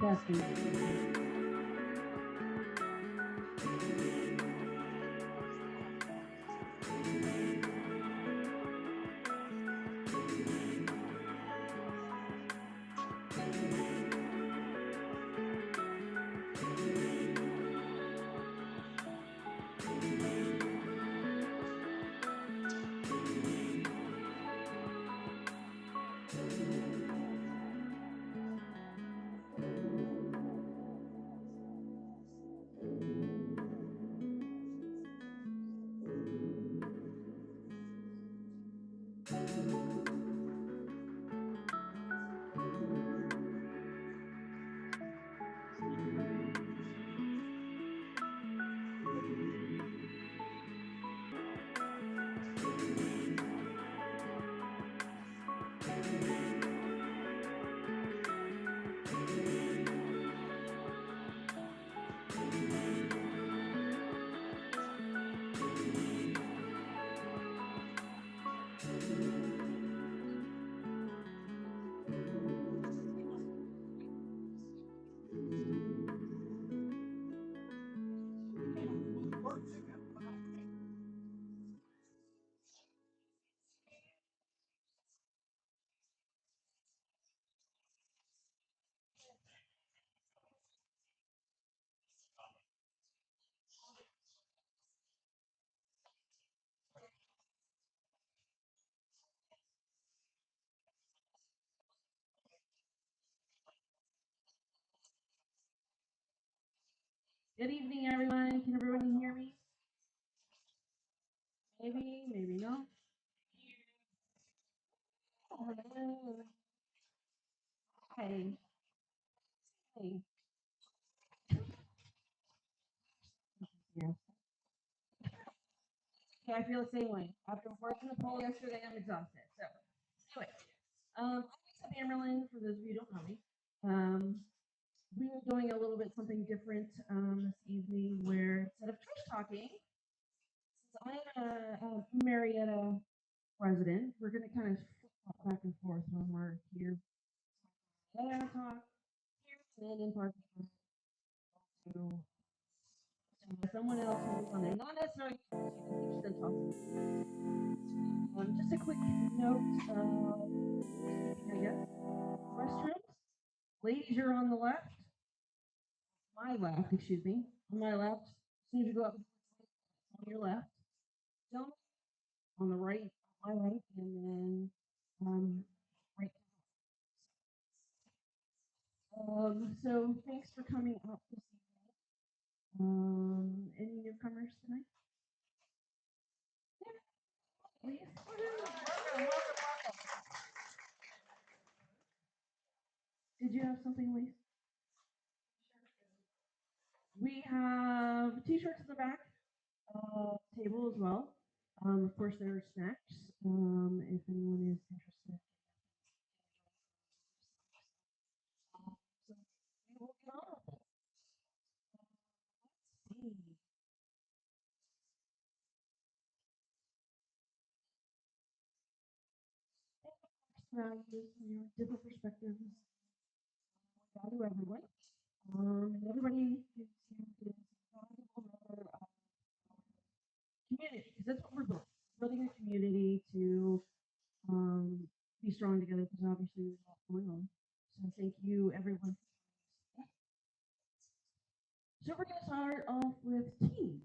Testing. Good evening, everyone. Can everyone hear me? Maybe, maybe not. Hello. Hey, hey. Yeah. Yeah, I feel the same way. After working the pole yesterday, I'm exhausted. So, anyway, I'm Lisa Damerlin, for those of you who don't know me. We are doing a little bit something different this evening where instead of trash talking, I'm a Marietta resident. We're going to kind of flip back and forth when we're here. There, talk here, and then in part to someone else who's on there. Not necessarily you can talk. Just a quick note, I guess. Restrooms. Ladies, you're on the left. My left, excuse me. On my left. As soon as you go up on your left. Gentlemen, on the right, my right, and then right. So thanks for coming out this evening. Any newcomers tonight? Yeah, please. Welcome. Did you have something, Lise? We have t-shirts in the back table as well. Of course, there are snacks. If anyone is interested. So we will get on with it. Let's see. Values, your different perspectives. Value everyone. And everybody is valuable member of community because that's what we're building. Building a community to be strong together because obviously there's a lot going on. So thank you, everyone. So we're going to start off with teams.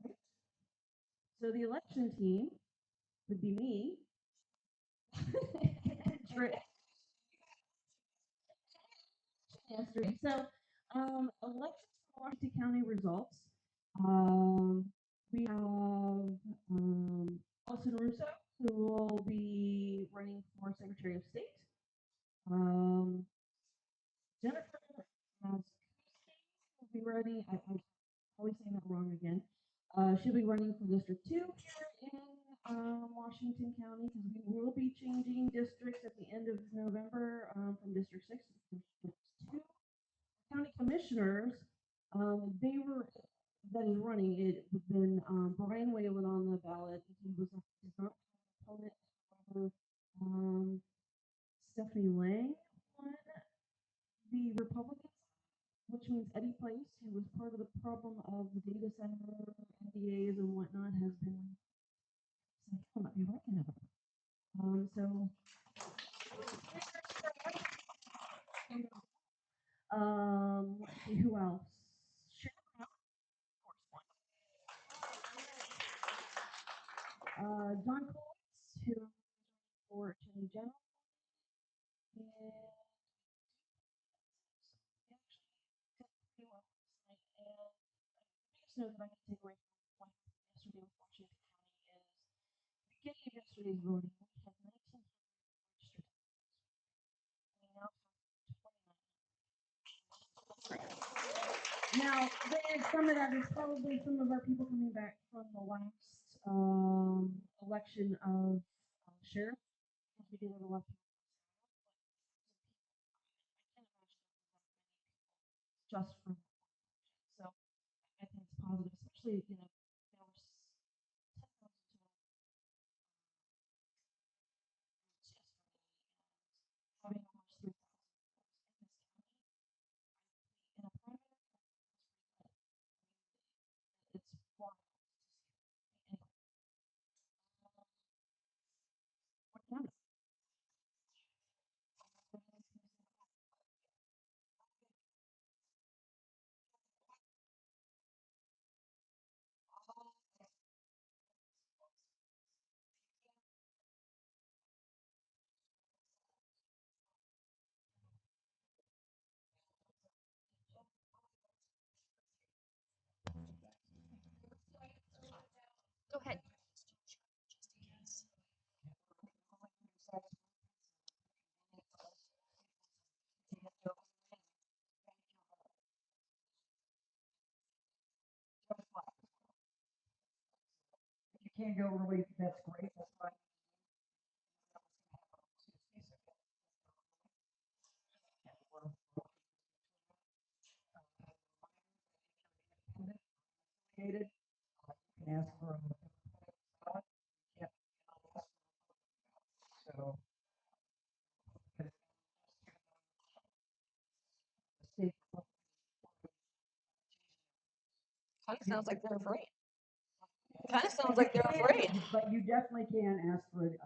Right? So the election team would be me. Yesterday. So elections for Washington County results. Um, we have Allison Russo, who will be running for Secretary of State. Jennifer will be running. I'm always saying that wrong again. She'll be running for District 2 here in Washington County because we will be changing districts at the end of November from District 6 to District 2. County commissioners, they were that is running. It has been Brian Whalen on the ballot. He was not opponent. However, Stephanie Lang won the Republican, which means Eddie Place, who was part of the problem of the data center NDAs and whatnot, has been. So he'll not be running it. So let's see who else. John Coates, who is for Attorney General, and actually well tonight. And the biggest note that I can take away from what yesterday with Washington County is the beginning of yesterday's voting, we had 1,900 registered. We now have 29. Now, some of that is probably some of our people coming back from the last election of sheriff, because we did have a lot of people just from that election. So I think it's positive, especially there was 10,000 total votes yesterday, and having almost 3,000 votes in this county, in a primary, it's wild to see. Anyway, what county? Go ahead. You can't go really, that's great. That's fine. Kind of sounds like they're afraid. Kind of sounds like they're afraid. But you definitely can ask for it.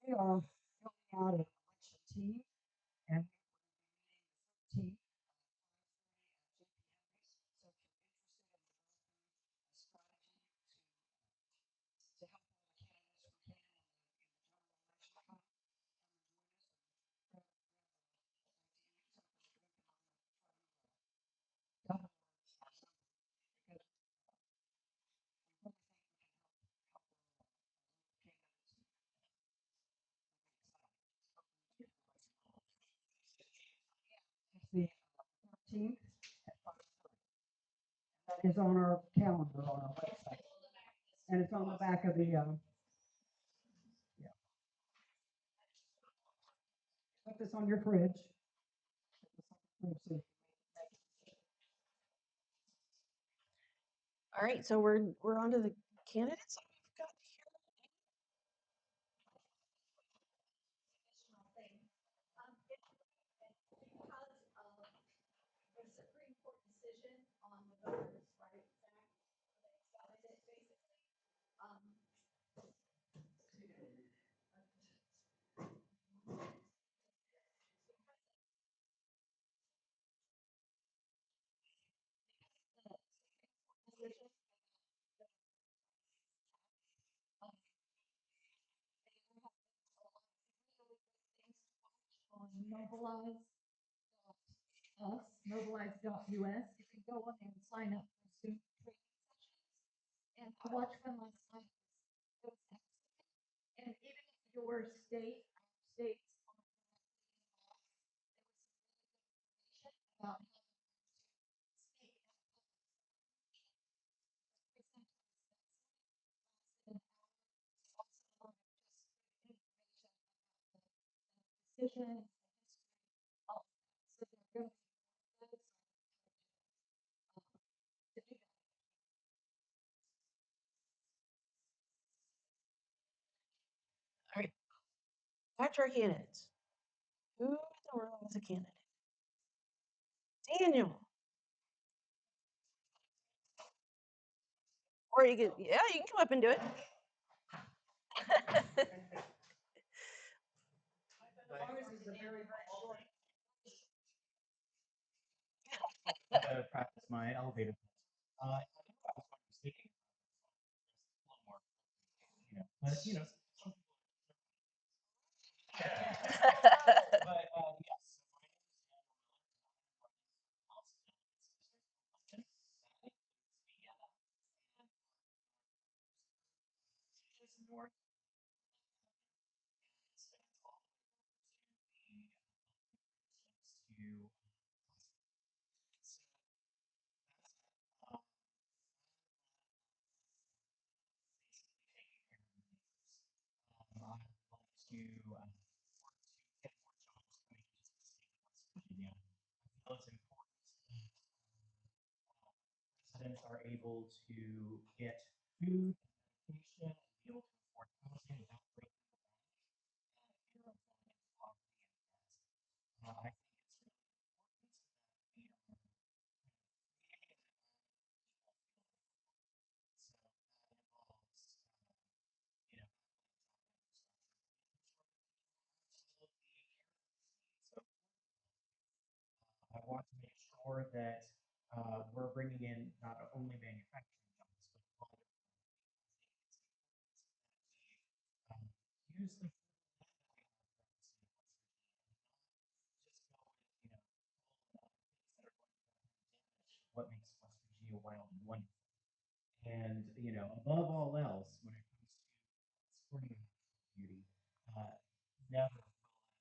We are filling out an election team, and team. The 13th that is on our calendar on our website, and it's on the back of the. Yeah. Put this on your fridge. All right, so we're on to the candidates. We've got here. Mobilize us, mobilize.us. You can go on there and sign up for Zoom training sessions. And I watched one last night. It was excellent. And even if your states on about how to speak and also just information about the decisions, all of that. So they're going to be good to do that. All right, back to our candidates. Who in the world is a candidate? Daniel. Or you can, yeah, you can come up and do it. To practice my elevator. I think I was going to be speaking just a little more, but some people. But yes, my name is Daniel Miller. I'm in Austin. That includes Vienna and north. Spans all the way to to so that's um, basically taking care of the neighbors. I would like to work to get more jobs coming into the state of West Virginia. I feel it's important that residents are able to get food and medication and be able to afford housing without breaking the bank and fear of falling into poverty and debt. I think it's really important that we are creating an environment where people feel comfortable. So that involves, athletic job infrastructure, making sure that people have all of the care that they need. So I want to make sure that we're bringing in not only manufacturing jobs, but a lot of I think it's important that we use the food that we have from the state of West Virginia and not just go with, all things that are going to damage what makes West Virginia wild and wonderful. And above all else, when it comes to supporting the natural beauty, never will I allow,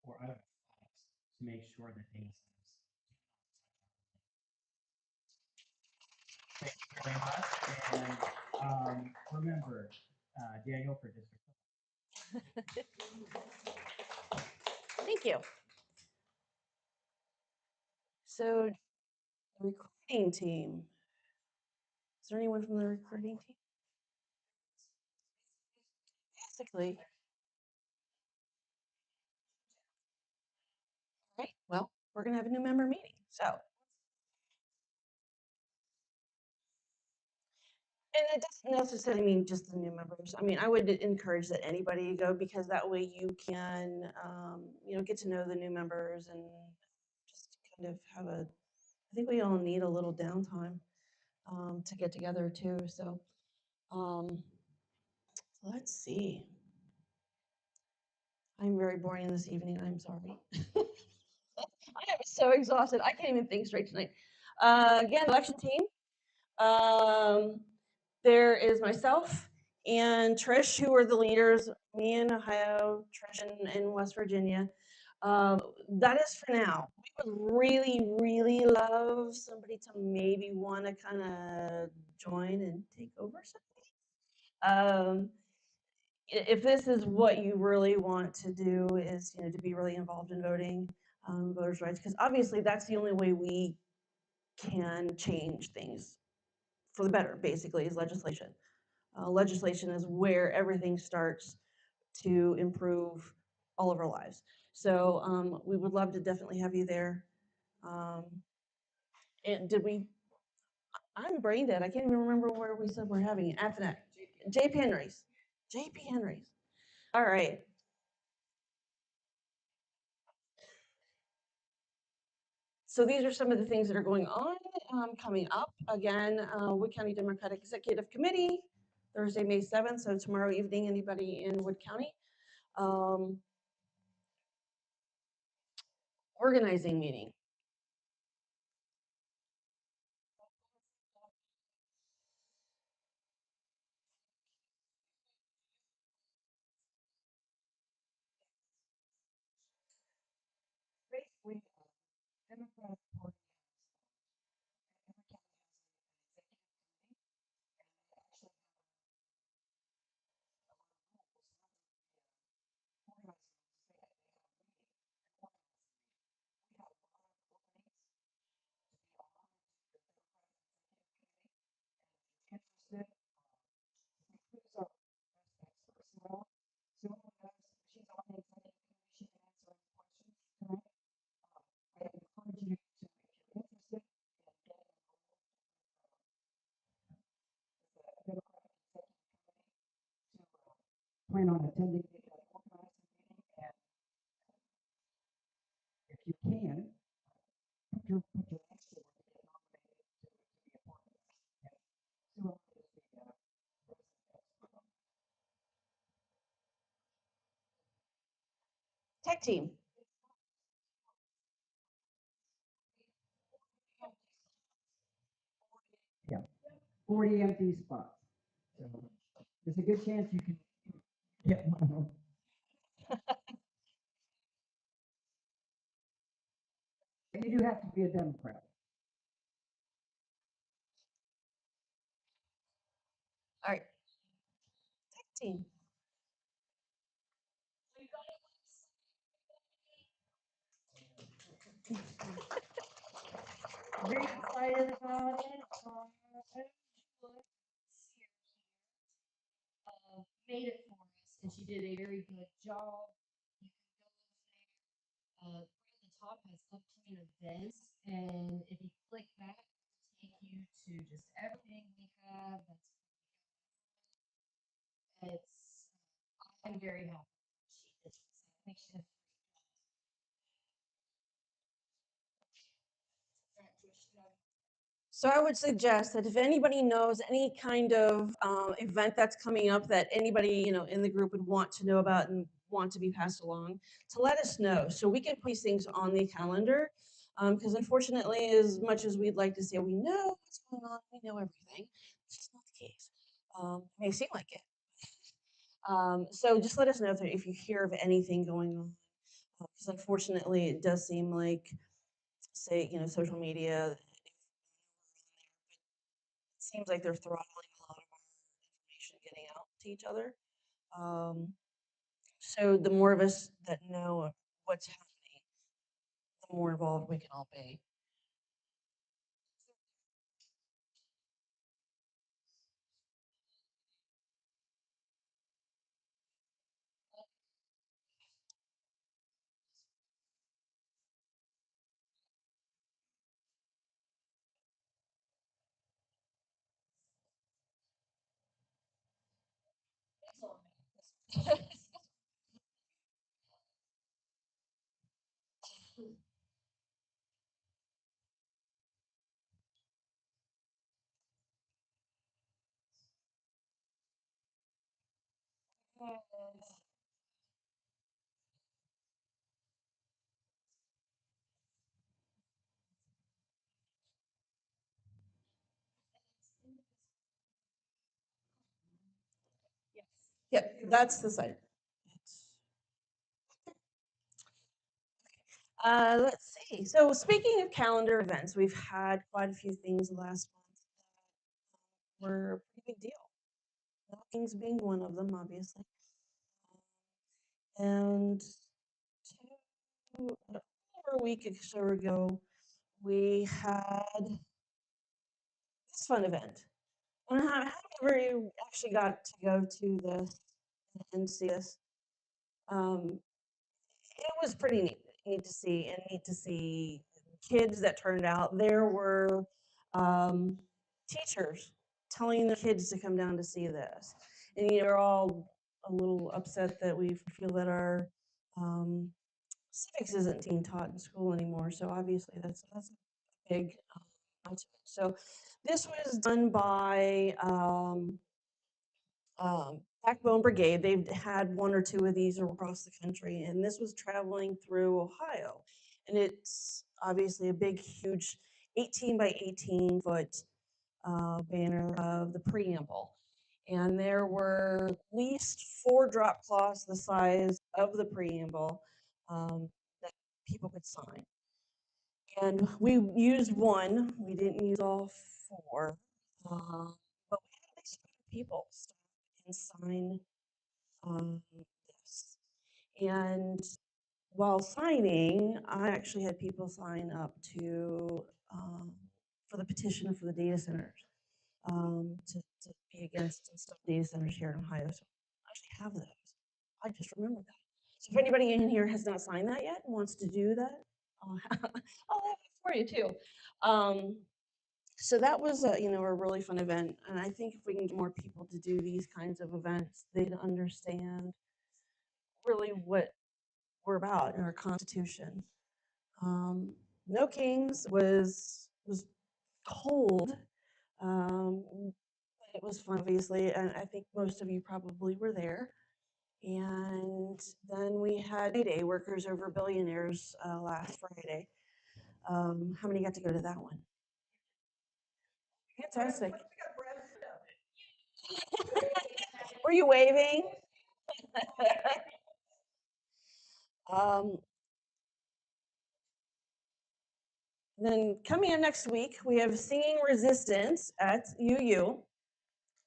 or I would fight to make sure that data centers do not touch our land. Thank you very much, and remember, Daniel for District. Thank you. So the recruiting team. Is there anyone from the recruiting team? Basically. Right. Well, we're gonna have a new member meeting. So, and it doesn't necessarily mean just the new members. I mean, I would encourage that anybody go because that way you can, get to know the new members and just kind of have a. I think we all need a little downtime to get together too. So, um, let's see. I'm very boring this evening. I'm sorry. I am so exhausted. I can't even think straight tonight. Again, election team. Um, there is myself and Trish, who are the leaders. Me in Ohio, Trish in West Virginia. That is for now. We would really, really love somebody to maybe want to kind of join and take over something. If this is what you really want to do, is to be really involved in voting, voters' rights, because obviously that's the only way we can change things for the better. Basically, is legislation. Legislation is where everything starts to improve all of our lives. So we would love to definitely have you there. Um, and did we? I'm brain dead. I can't even remember where we said we're having it. After that, JP Henry's. JP Henry's. All right. So these are some of the things that are going on coming up. Again, Wood County Democratic Executive Committee, Thursday, May 7th. So tomorrow evening, anybody in Wood County. Um, organizing meeting. Basically, Democratic Party every county has an executive committee, and they actually have organizers say that they have a meeting, and organize a meeting. We have a lot of openings to be on to the Democratic Executive Committee, and who's our best expert? Sarah. So I encourage you to, if you're interested in getting involved with the Democratic Executive Committee, to plan on attending the organized meeting, and if you can, put your next to it to get nominated to be a part of that. And Sue Ellen is the resident expert on that. Tech team. Yeah, 40 empty spots. So there's a good chance you can get one of them. And you do have to be a Democrat. All right. Tech team. Very excited about it. Made it for us, and she did a very good job. You can go there. Right at the top has upcoming events, and if you click that, it'll take you to just everything we have. It's. I'm very happy. She did. I think she did. So I would suggest that if anybody knows any kind of event that's coming up that anybody in the group would want to know about and want to be passed along, to let us know so we can place things on the calendar. Because unfortunately, as much as we'd like to say we know what's going on, we know everything, it's just not the case. It may seem like it. So just let us know if you hear of anything going on. Because unfortunately, it does seem like, say, social media seems like they're throttling a lot of our information getting out to each other. Um, so the more of us that know what's happening, the more involved we can all be. Yep, that's the site. Let's see. So speaking of calendar events, we've had quite a few things last month that were a pretty big deal. Things being one of them, obviously. And over a week or so ago, we had this fun event. I don't know how many of you actually got to go to this and see this. It was pretty neat to see, and neat to see kids that turned out. There were um, teachers telling the kids to come down to see this, and they're all a little upset that we feel that our um, civics isn't being taught in school anymore. So obviously that's a big item. So this was done by Backbone Brigade. They've had one or two of these across the country, and this was traveling through Ohio. And it's obviously a big, huge 18 by 18-foot banner of the preamble. And there were at least 4 drop cloths the size of the preamble that people could sign. And we used one, we didn't use all 4, but we had at least 5 people stop and sign this. And while signing, I actually had people sign up to for the petition for the data centers to be against installed data centers here in Ohio. So I actually have those. I just remembered that. So if anybody in here has not signed that yet and wants to do that, I'll have it for you too. So that was a really fun event, and I think if we can get more people to do these kinds of events, they'd understand really what we're about in our Constitution. No Kings was cold, but it was fun, obviously, and I think most of you probably were there. And then we had May Day, Workers Over Billionaires, last Friday. How many got to go to that one? Fantastic. Were you waving? um, then coming up next week, we have Singing Resistance at UU.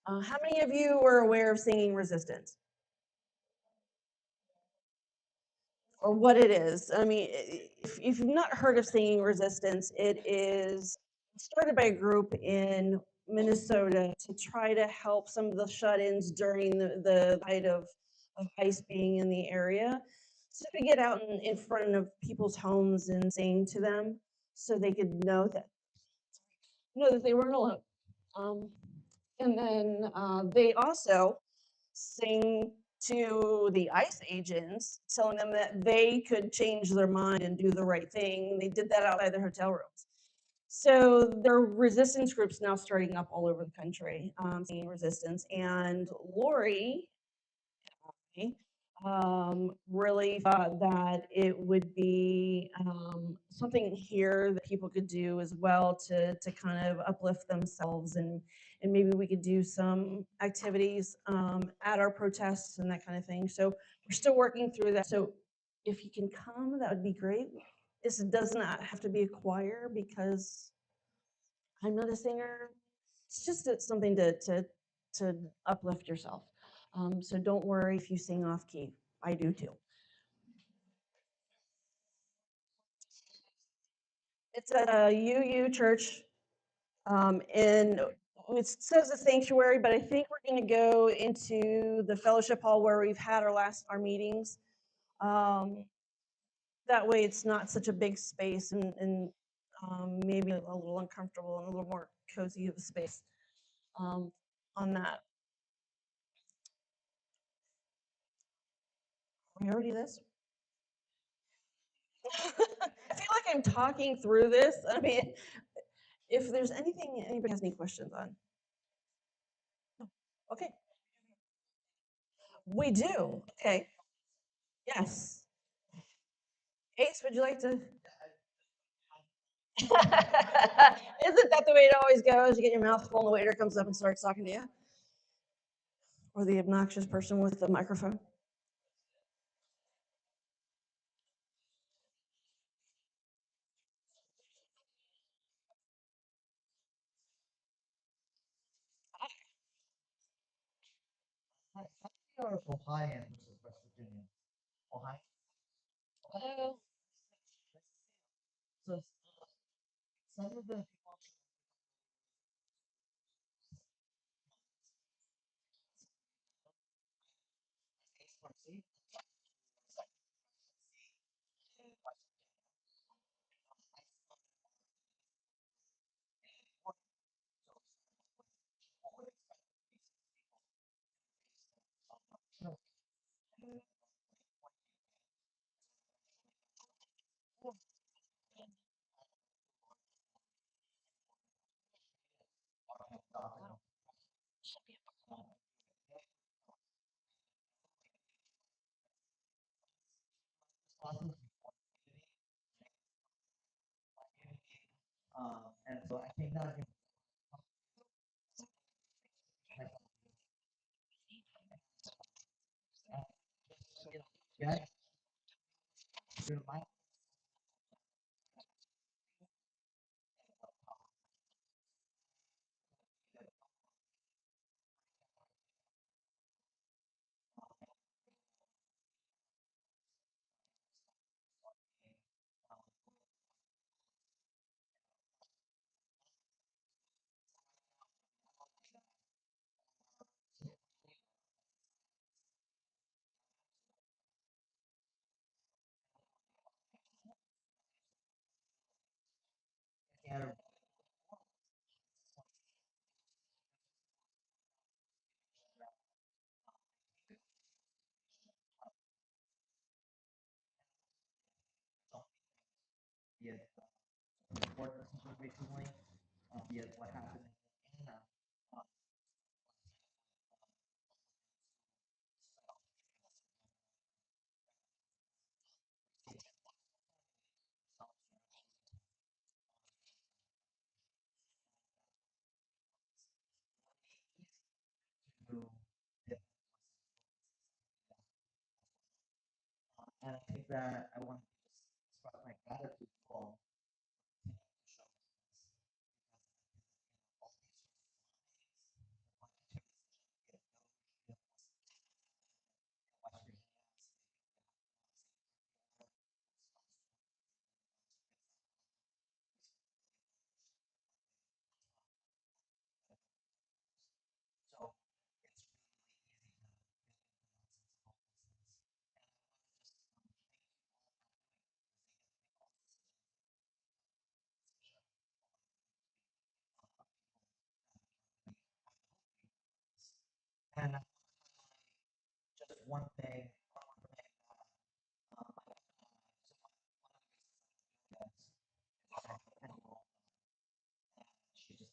How many of you were aware of Singing Resistance? Or what it is? I mean, if you've not heard of Singing Resistance, it is started by a group in Minnesota to try to help some of the shut-ins during the height of ICE being in the area. So to get out in front of people's homes and sing to them so they could know that they weren't alone. Um, and then they also sing to the ICE agents, telling them that they could change their mind and do the right thing. They did that outside their hotel rooms. So there are resistance groups now starting up all over the country, singing resistance. And Lori really thought that it would be something here that people could do as well to kind of uplift themselves, and maybe we could do some activities at our protests and that kind of thing. So we're still working through that. So if you can come, that would be great. This does not have to be a choir because I'm not a singer. It's just something to uplift yourself. So don't worry if you sing off key. I do too. It's at a UU church, and it says a sanctuary, but I think we're going to go into the fellowship hall where we've had our meetings. That way, it's not such a big space and maybe a little uncomfortable and a little more cozy of a space on that. We already do this? I feel like I'm talking through this. I mean, if there's anything anybody has any questions on. No. Okay. We do. Okay. Yes. Ace, would you like to? Isn't that the way it always goes? You get your mouth full and the waiter comes up and starts talking to you? Or the obnoxious person with the microphone? How are Ohio versus West Virginia? Ohio. Hello. So some of the and so I think that yeah, you're my yeah, yeah, what recently, yeah, what happened in to and I think that I want to express my gratitude for and just one thing, she just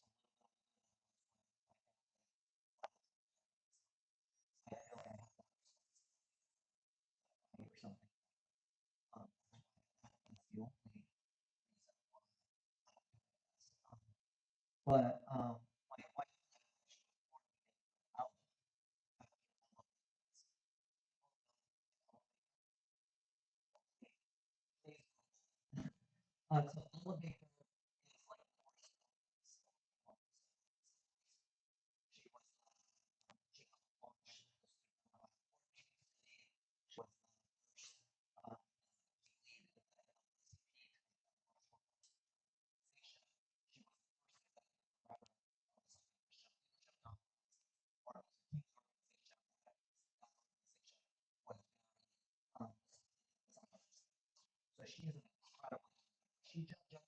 I feel like I have or something. That's the only reason but my wife out so elevator is like she was she launched was uh, so she is an incredible she jumped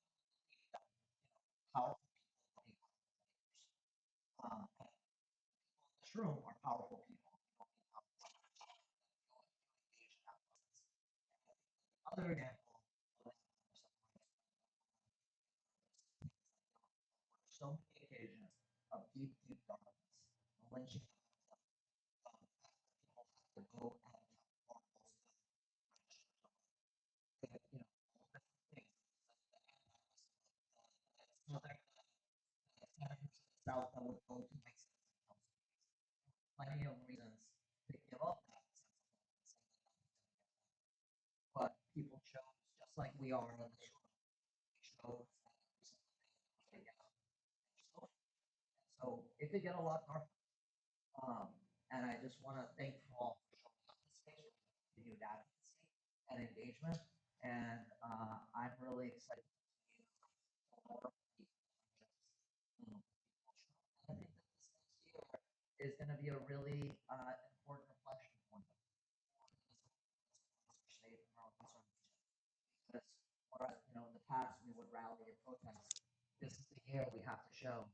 so many occasions of deep, deep darkness, lynching, people have to go and have morals to, you know, all different things. Southern, senators in the South that would go to Mexico. Plenty of reasons to give up that sense of but people chose, just like we are in this room, chose that so it could get a lot darker. And I just want to thank you all for showing up this space, for continued advocacy and engagement. And I'm really excited to see more people. I think that this next year is going to be a really important reflection point state and our concerns. Because, you know, in the past we would rally and protest. This is the year we have to show.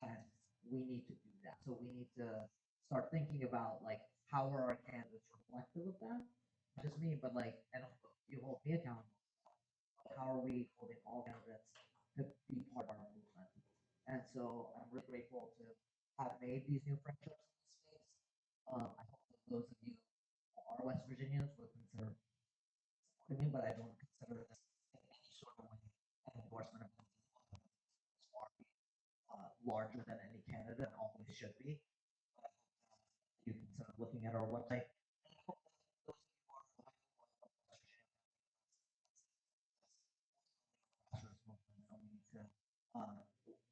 And we need to do that. So we need to start thinking about like how are our candidates reflective of that? Not just me, but like, and you hold me accountable. How are we holding all candidates to be part of our movement? And so I'm really grateful to have made these new friendships in this space. I hope that those of you who are West Virginians will consider supporting me, but I don't consider this in any sort of way an endorsement of far larger than any candidate and always should be. You consider looking at our website.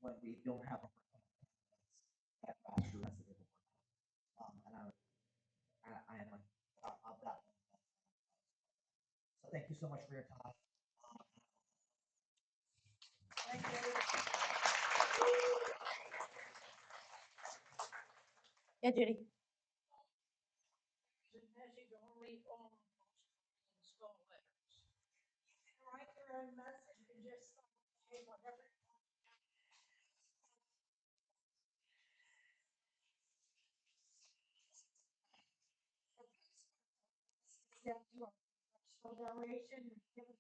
When we don't have a that faster as it is. And I am like of that. So thank you so much for your time. Yeah, Judy. Write your own message and just say whatever. That you are. So donation, give us.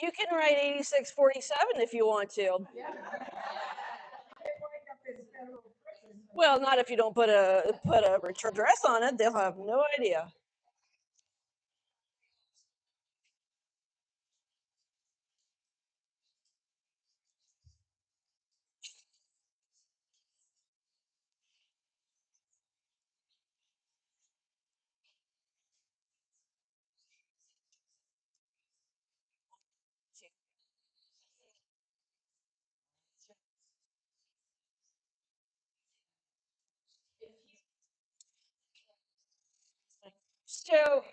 You can write 8647 if you want to. Yeah. They wind up in federal prison, but- Well, not if you don't put a return address on it. They'll have no idea. So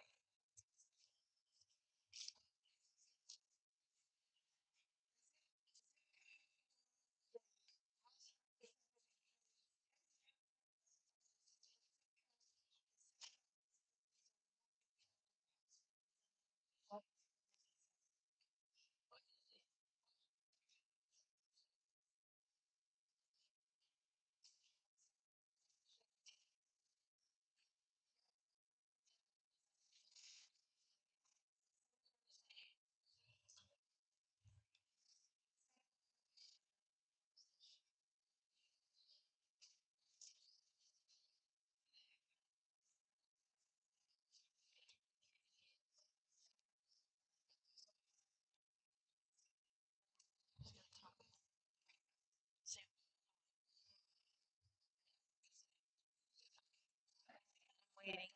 waiting.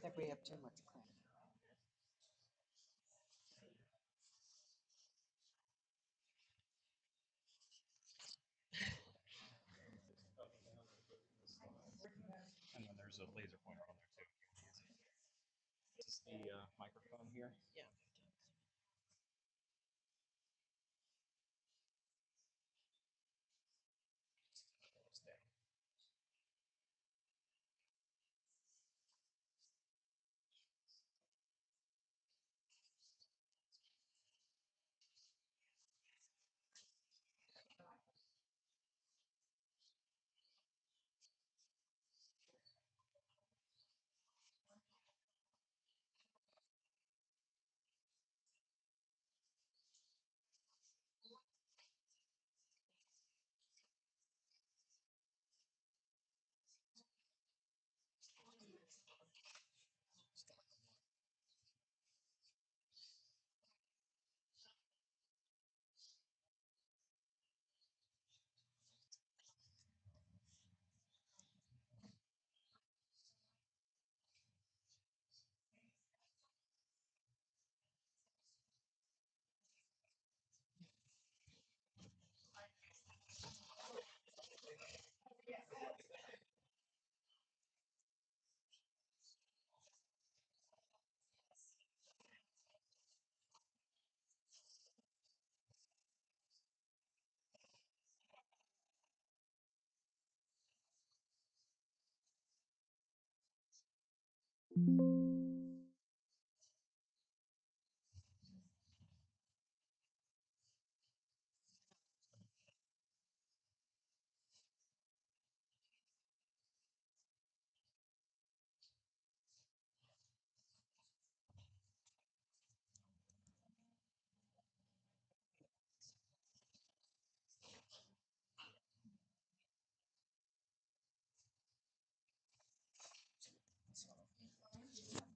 think we have too much credit. And then there's a laser pointer on there too. This is the microphone here. Yeah.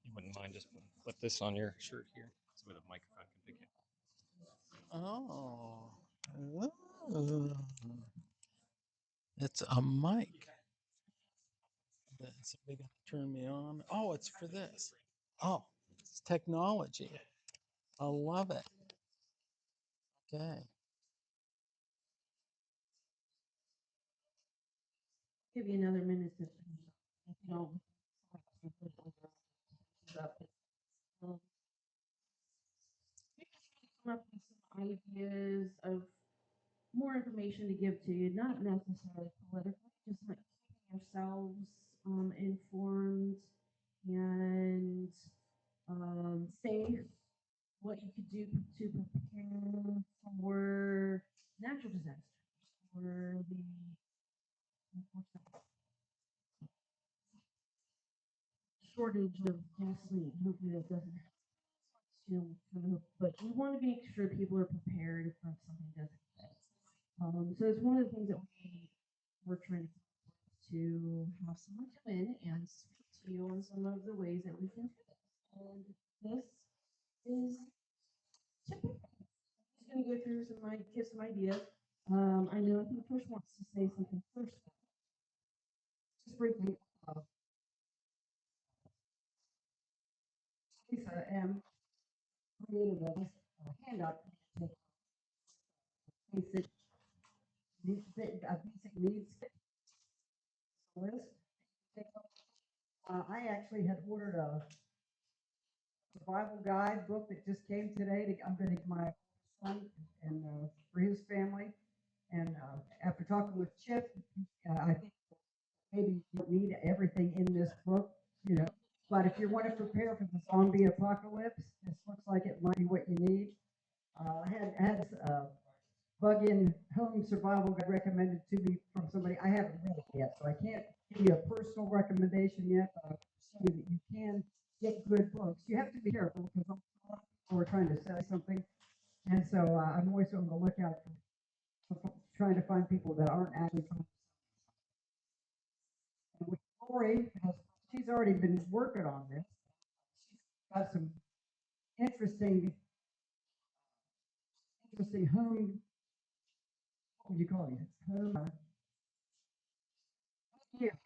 You wouldn't mind just flip this on your shirt here so the microphone can pick it. Oh. Oh. It's a mic. Somebody gonna turn me on? Oh, it's for this. Oh, it's technology. I love it. Okay. Give you another minute to finish up. If you don't, come up with some ideas of more information to give to you, not necessarily politically, just like keeping yourselves informed and safe, what you could do to prepare for natural disasters, for the shortage of gasoline. Hopefully that doesn't happen. But we want to make sure people are prepared if something does happen. So it's one of the things that we're trying to have someone come in and speak to you on some of the ways that we can do this. And this is typical. I'm just going to go through give some ideas. I know I think Trish wants to say something first. Just briefly, Lisa M. created a handout to basic basic needs list. I actually had ordered a survival guide book that just came today. I'm going to give my son and for his family. And after talking with Chip, I think maybe you don't need everything in this book, you know. But if you want to prepare for the zombie apocalypse, this looks like it might be what you need. I had bug-in home survival guide recommended to me from somebody. I haven't read it yet, so I can't give you a personal recommendation yet. But I'll show you that you can get good books. You have to be careful because a lot of people are trying to sell something, and so I'm always on the lookout for trying to find people that aren't actually trying to sell. And with Lori, she's already been working on this. She's got some interesting, interesting home. What would you call it? Home. Yeah.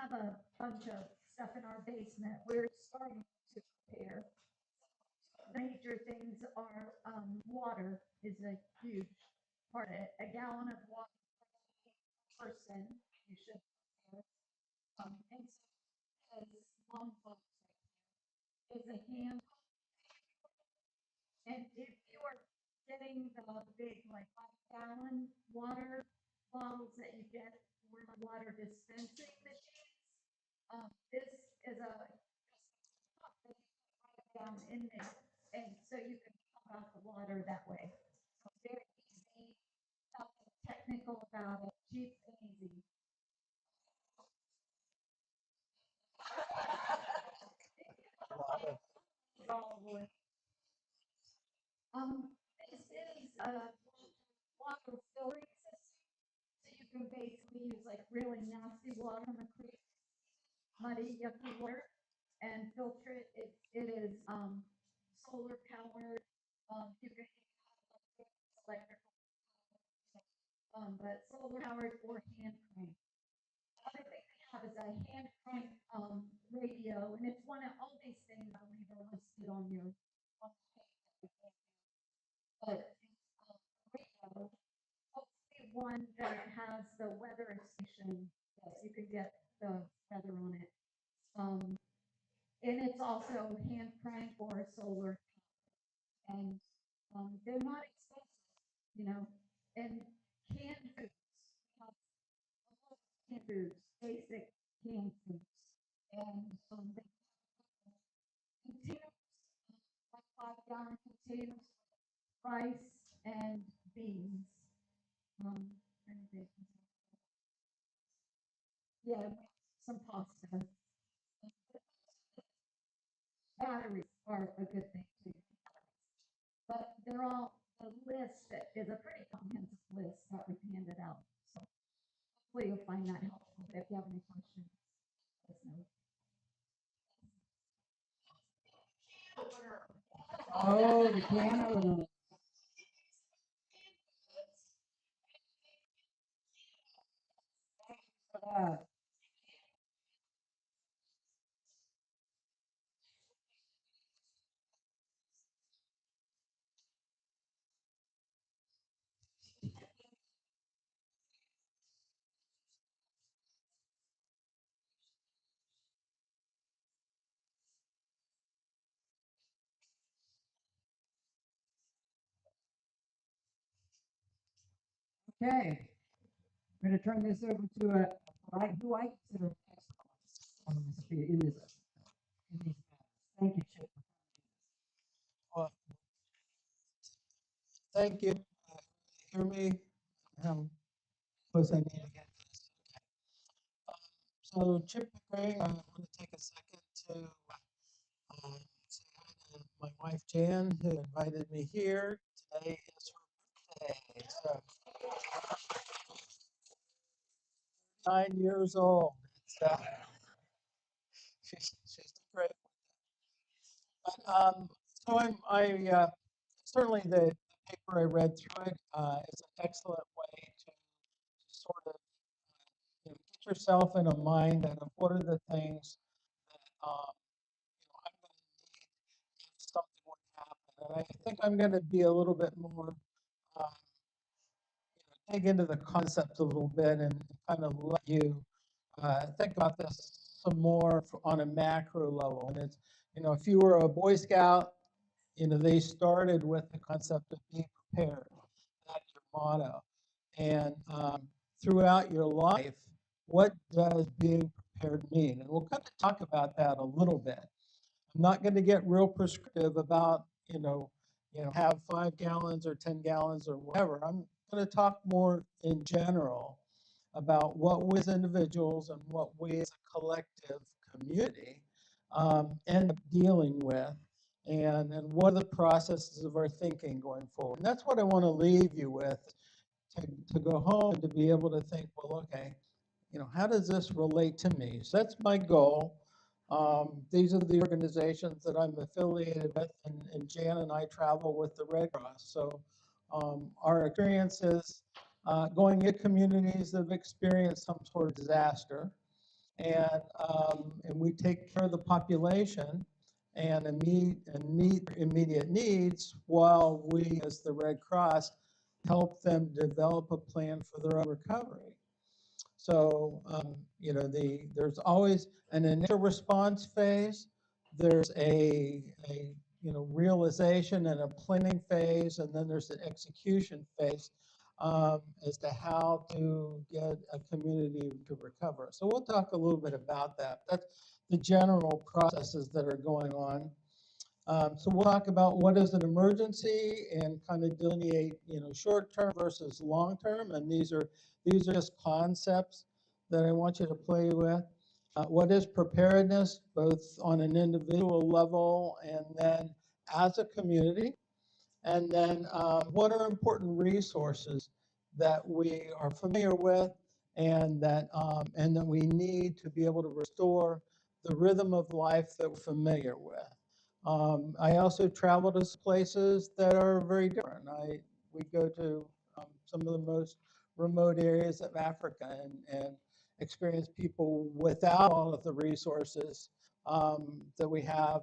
have a bunch of stuff in our basement. We're starting to prepare. Major things are water is a huge part of it. A gallon of water per person you should prepare. And so as one box is a hand. And if you are getting the big, like 5 gallon water bottles that you get for the water dispensing machines, this is a cup that you can write down in there. And so you can pump out the water that way. So it's very easy, nothing technical about it, cheap and easy. Probably. This is a water filtering system. So you can basically use like really nasty water from a creek, muddy, yucky water, and filter it. It is solar powered. You can have electrical, but solar powered or hand crank. Other thing they have is a hand crank radio, and it's one of all these things I believe are listed on your on the page. But it's radio, hopefully one that has the weather station that you can get the weather on it. Um, and it's also hand crank or solar, and they're not expensive, you know. And canned foods, canned foods, basic canned foods, and they containers, like 5 gallon containers, rice and beans. Anything. Yeah, some pasta. Batteries are a good thing too. But they're all, the list is a pretty comprehensive list that we've handed out. So hopefully you'll find that helpful. If you have any questions, let us know. Oh, the can opener. For that. Okay, I'm going to turn this over to who I consider an expert on this in this in these matters. Thank you, Chip. Well, thank you. Hear me? Close I need to get this. So Chip Pickering, I want to take a second to say hi to my wife Jan, who invited me here. Today is her birthday, so 9 years old. It's, she's great. But so I certainly the paper I read through it is an excellent way to sort of get yourself in a mind of what are the things that I'm going to need if something would happen. And I think I'm going to be a little bit more um, dig into the concept a little bit and kind of let you think about this some more on a macro level. And it's, if you were a Boy Scout, they started with the concept of be prepared. That's your motto. And throughout your life, what does being prepared mean? And we'll kind of talk about that a little bit. I'm not going to get real prescriptive about, have 5 gallons or 10 gallons or whatever. I'm going to talk more in general about what we as individuals and what we as a collective community end up dealing with and what are the processes of our thinking going forward. And that's what I want to leave you with to go home and to be able to think, well, okay, how does this relate to me? So that's my goal. These are the organizations that I'm affiliated with, and Jan and I travel with the Red Cross. So our experiences going into communities that have experienced some sort of disaster, and we take care of the population and meet immediate needs while we, as the Red Cross, help them develop a plan for their own recovery. So, there's always an initial response phase. There's a realization and a planning phase, and then there's an execution phase as to how to get a community to recover. So we'll talk a little bit about that. That's the general processes that are going on. So we'll talk about what is an emergency and kind of delineate, short-term versus long-term. And these are just concepts that I want you to play with. What is preparedness, both on an individual level and then as a community? And then what are important resources that we are familiar with and that we need to be able to restore the rhythm of life that we're familiar with. I also travel to places that are very different. We go to some of the most remote areas of Africa and experience people without all of the resources that we have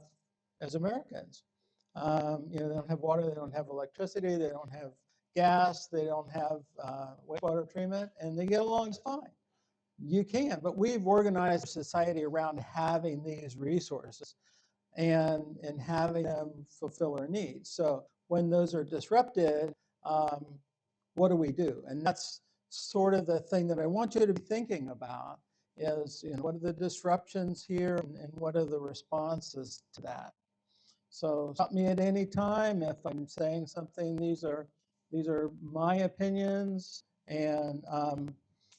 as Americans. They don't have water, they don't have electricity, they don't have gas, they don't have wastewater treatment, and they get along just fine. You can, but we've organized society around having these resources and having them fulfill our needs. So when those are disrupted, what do we do? And that's sort of the thing that I want you to be thinking about is, what are the disruptions here and what are the responses to that? So stop me at any time if I'm saying something. These are my opinions, and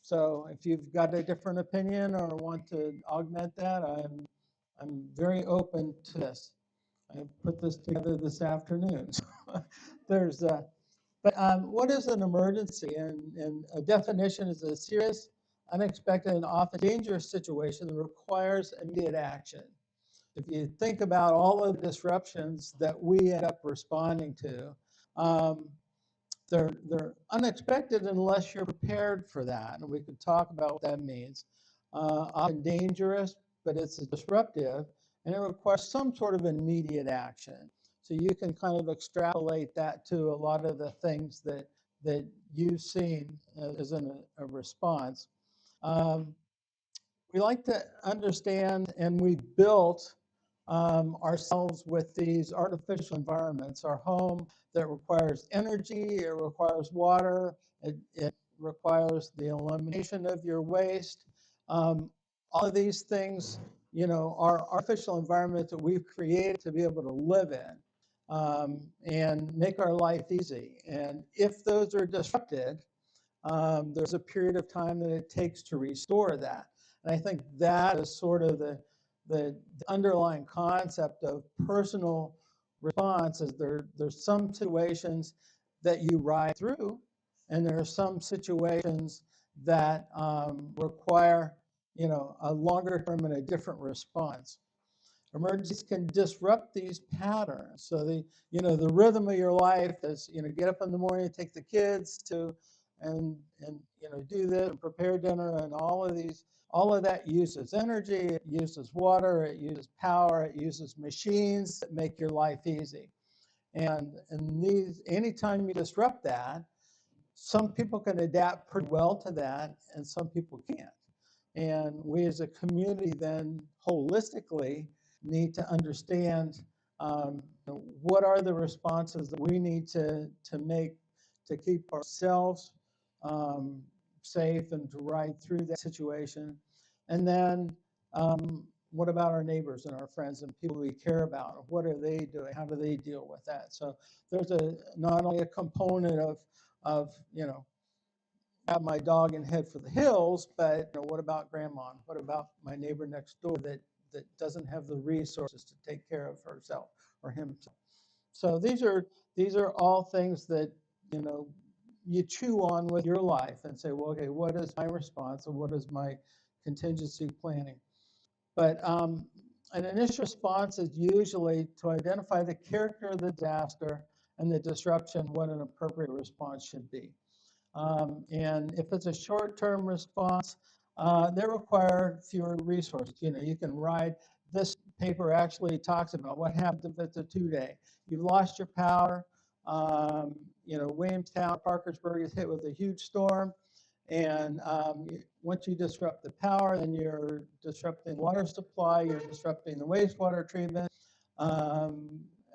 so if you've got a different opinion or want to augment that, I'm very open to this. I put this together this afternoon. So there's what is an emergency? And a definition is a serious, unexpected, and often dangerous situation that requires immediate action. If you think about all of the disruptions that we end up responding to, um, they're unexpected unless you're prepared for that. And we could talk about what that means. Often dangerous, but it's disruptive, and it requires some sort of immediate action. So you can kind of extrapolate that to a lot of the things that you've seen as a response. Um, we like to understand, and we've built ourselves with these artificial environments. Our home that requires energy, it requires water, it requires the elimination of your waste. All of these things, are artificial environments that we've created to be able to live in and make our life easy. And if those are disrupted, there's a period of time that it takes to restore that. And I think that is sort of the underlying concept of personal response is there's some situations that you ride through, and there are some situations that require, a longer term and a different response. Emergencies can disrupt these patterns. So the rhythm of your life is, get up in the morning, take the kids to, and do this and prepare dinner and all of that uses energy, it uses water, it uses power, it uses machines that make your life easy. And anytime you disrupt that, some people can adapt pretty well to that and some people can't. And we as a community then holistically need to understand what are the responses that we need to make to keep ourselves safe and to ride through that situation. And then what about our neighbors and our friends and people we care about? What are they doing? How do they deal with that? So there's not only a component of grab my dog and head for the hills, but what about grandma? What about my neighbor next door that doesn't have the resources to take care of herself or himself? So these are all things that you chew on with your life and say, well, okay, what is my response and what is my contingency planning? But an initial response is usually to identify the character of the disaster and the disruption, what an appropriate response should be. And if it's a short-term response, they require fewer resources. You know, you can ride, this paper actually talks about what happens if it's a 2-day. You've lost your power. You know, Williamstown, Parkersburg is hit with a huge storm. And once you disrupt the power, then you're disrupting water supply, you're disrupting the wastewater treatment,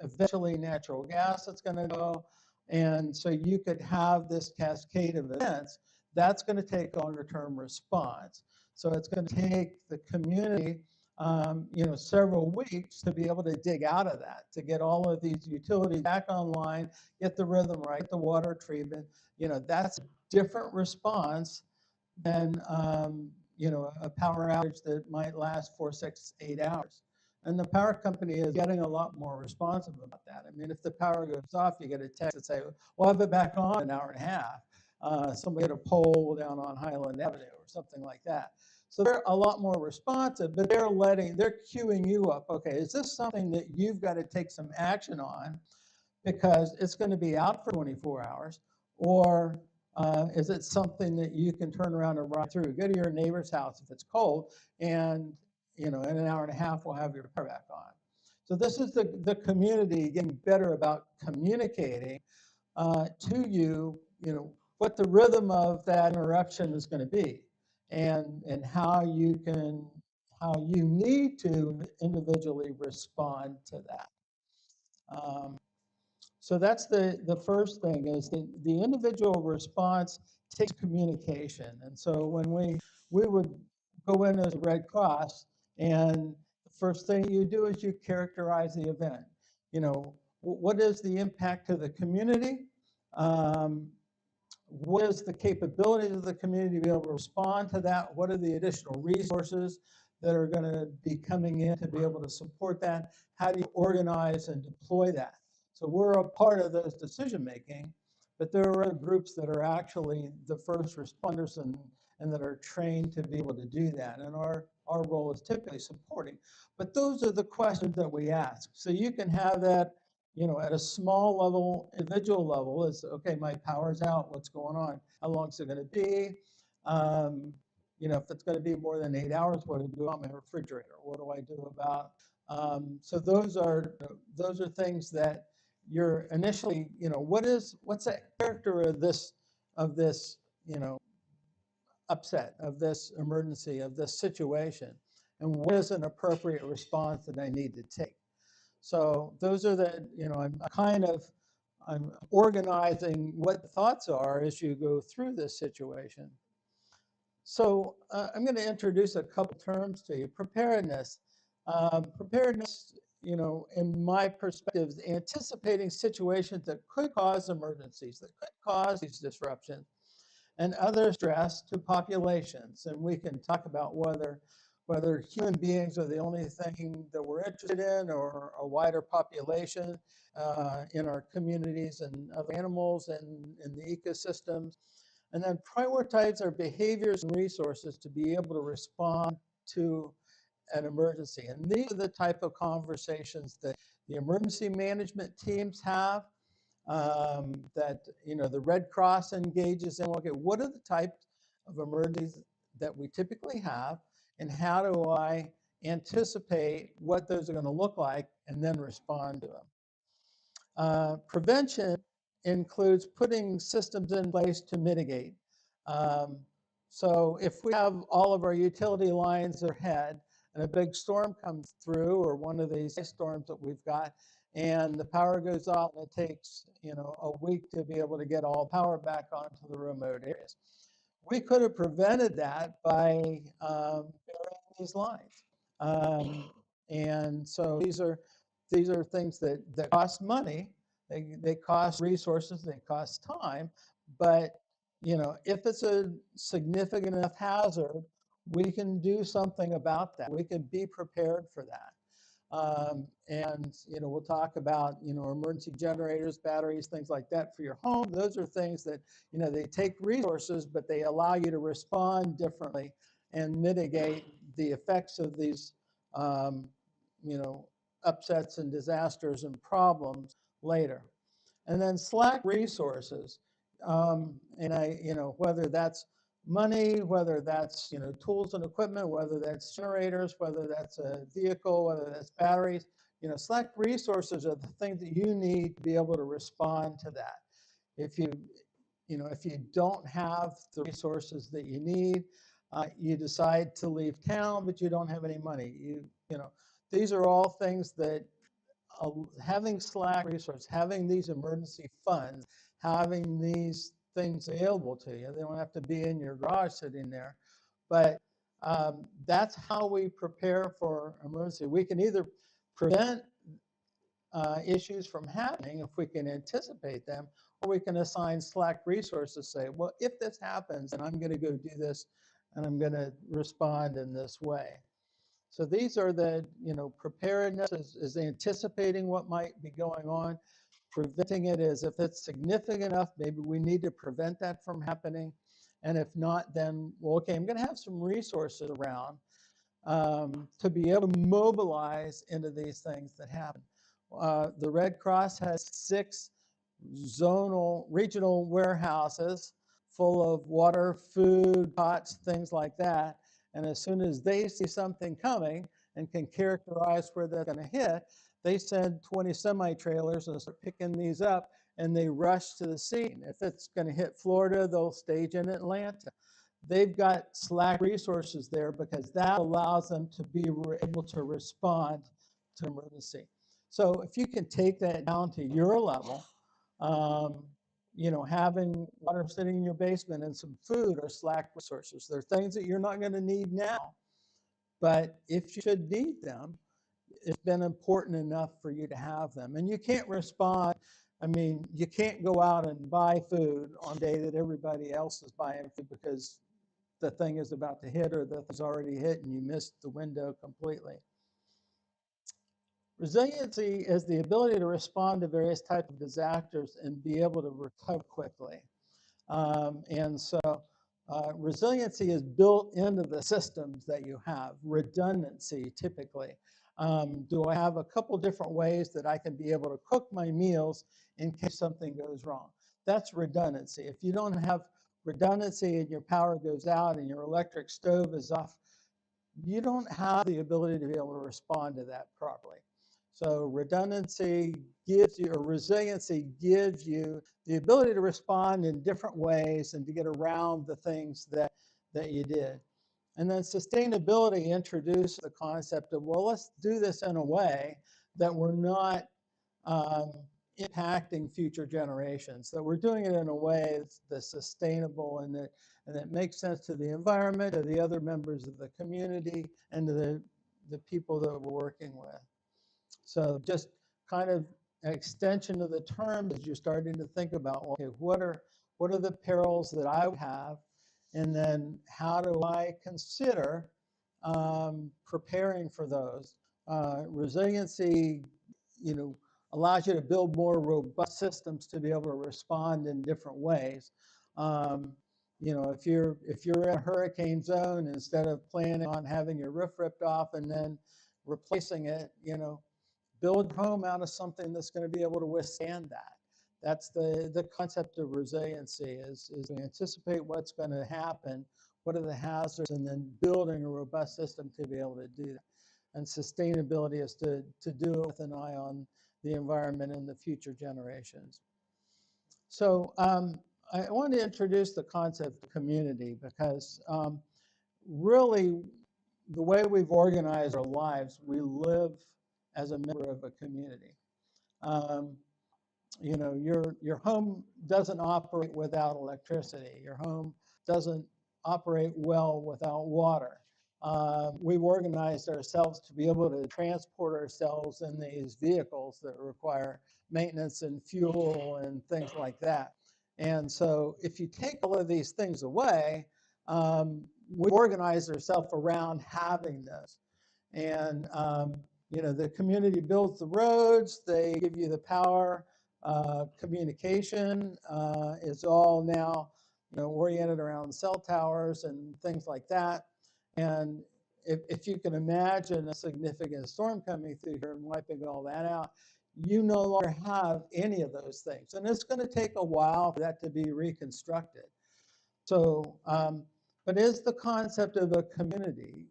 eventually natural gas that's going to go. And so you could have this cascade of events. That's going to take longer term response. So it's going to take the community, you know, several weeks to be able to dig out of that, to get all of these utilities back online, get the rhythm right, get the water treatment. You know, that's a different response than, you know, a power outage that might last 4, 6, 8 hours. And the power company is getting a lot more responsive about that. I mean, if the power goes off, you get a text that say, "We'll have it back on in an hour and a half." Somebody hit a pole down on Highland Avenue or something like that. So they're a lot more responsive, but they're queuing you up. Okay, is this something that you've got to take some action on because it's going to be out for 24 hours? Or is it something that you can turn around and ride through? Go to your neighbor's house if it's cold, and you know, in an hour and a half, we'll have your power back on. So this is the community getting better about communicating to you, you know, what the rhythm of that interruption is going to be, and how you need to individually respond to that. So that's the first thing, is the individual response takes communication. And so when we would go in as a Red Cross, and the first thing you do is you characterize the event. You know, what is the impact to the community? What is the capabilities of the community to be able to respond to that? What are the additional resources that are going to be coming in to be able to support that? How do you organize and deploy that? So we're a part of those decision making, but there are groups that are actually the first responders and that are trained to be able to do that. And our role is typically supporting. But those are the questions that we ask. So you can have that, you know, at a small level, individual level, is, okay, my power's out, what's going on? How long is it going to be? You know, if it's going to be more than 8 hours, what do I do on my refrigerator? What do I do about? So those are things that you're initially, you know, what's the character of this, you know, upset, of this emergency, of this situation, and what is an appropriate response that I need to take? So those are the, you know, I'm organizing what the thoughts are as you go through this situation. So I'm going to introduce a couple terms to you. Preparedness. Preparedness, you know, in my perspective, is anticipating situations that could cause emergencies, that could cause these disruptions and other stress to populations. And we can talk about whether human beings are the only thing that we're interested in, or a wider population in our communities, and of animals and in the ecosystems. And then prioritize our behaviors and resources to be able to respond to an emergency. And these are the type of conversations that the emergency management teams have, that, you know, the Red Cross engages in. Okay, what are the types of emergencies that we typically have, and how do I anticipate what those are going to look like and then respond to them? Prevention includes putting systems in place to mitigate. So if we have all of our utility lines ahead and a big storm comes through, or one of these ice storms that we've got, and the power goes off, and it takes, you know, a week to be able to get all power back onto the remote areas. We could have prevented that by burying these lines. And so these are things that cost money, they cost resources, they cost time, but, you know, if it's a significant enough hazard, we can do something about that. We can be prepared for that. And, you know, we'll talk about, you know, emergency generators, batteries, things like that for your home. Those are things that, you know, they take resources, but they allow you to respond differently and mitigate the effects of these, you know, upsets and disasters and problems later. And then slack resources. And you know, whether that's money, whether that's, tools and equipment, whether that's generators, whether that's a vehicle, whether that's batteries. Select resources are the things that you need to be able to respond to that. If you don't have the resources that you need, you decide to leave town, but you don't have any money. These are all things that having slack resources, having these emergency funds, having these things available to you. They don't have to be in your garage sitting there, but that's how we prepare for emergency. We can either prevent issues from happening if we can anticipate them, or we can assign slack resources, say, well, if this happens, then I'm going to go do this, and I'm going to respond in this way. So these are the, preparedness is anticipating what might be going on. Preventing it is if it's significant enough, maybe we need to prevent that from happening. And if not, then, well, okay, I'm going to have some resources around to be able to mobilize into these things that happen. The Red Cross has 6 regional warehouses full of water, food, pots, things like that. And as soon as they see something coming and can characterize where they're going to hit, they send 20 semi-trailers and start picking these up, and they rush to the scene. If it's going to hit Florida, they'll stage in Atlanta. They've got slack resources there because that allows them to be able to respond to emergency. So if you can take that down to your level, having water sitting in your basement and some food are slack resources. They're things that you're not going to need now, but if you should need them, it's been important enough for you to have them. And you can't respond. You can't go out and buy food on the day that everybody else is buying food because the thing is about to hit or the thing's already hit and you missed the window completely. Resiliency is the ability to respond to various types of disasters and be able to recover quickly. Resiliency is built into the systems that you have. Redundancy, typically. Do I have a couple different ways that I can be able to cook my meals in case something goes wrong? That's redundancy. If you don't have redundancy and your power goes out and your electric stove is off, you don't have the ability to be able to respond to that properly. So redundancy gives you, or resiliency gives you the ability to respond in different ways and to get around the things that you did. And then sustainability introduced the concept of, well, let's do this in a way that we're not impacting future generations, that we're doing it in a way that's sustainable and that makes sense to the environment, to the other members of the community, and to the people that we're working with. So just kind of an extension of the term as you're starting to think about, okay, what are the perils that I would have? And then how do I consider preparing for those? Resiliency, allows you to build more robust systems to be able to respond in different ways. If you're in a hurricane zone, instead of planning on having your roof ripped off and then replacing it, build your home out of something that's going to be able to withstand that. That's the concept of resiliency is to anticipate what's going to happen, what are the hazards, and then building a robust system to be able to do that. And sustainability is to do it with an eye on the environment and the future generations. So I want to introduce the concept of community because really the way we've organized our lives, we live as a member of a community. Your home doesn't operate without electricity. Your home doesn't operate well without water. We've organized ourselves to be able to transport ourselves in these vehicles that require maintenance and fuel and things like that. And so if you take all of these things away, we organize ourselves around having this. And the community builds the roads, they give you the power. Communication is all now oriented around cell towers and things like that. And if you can imagine a significant storm coming through here and wiping all that out, you no longer have any of those things. And it's going to take a while for that to be reconstructed. So but is the concept of a community.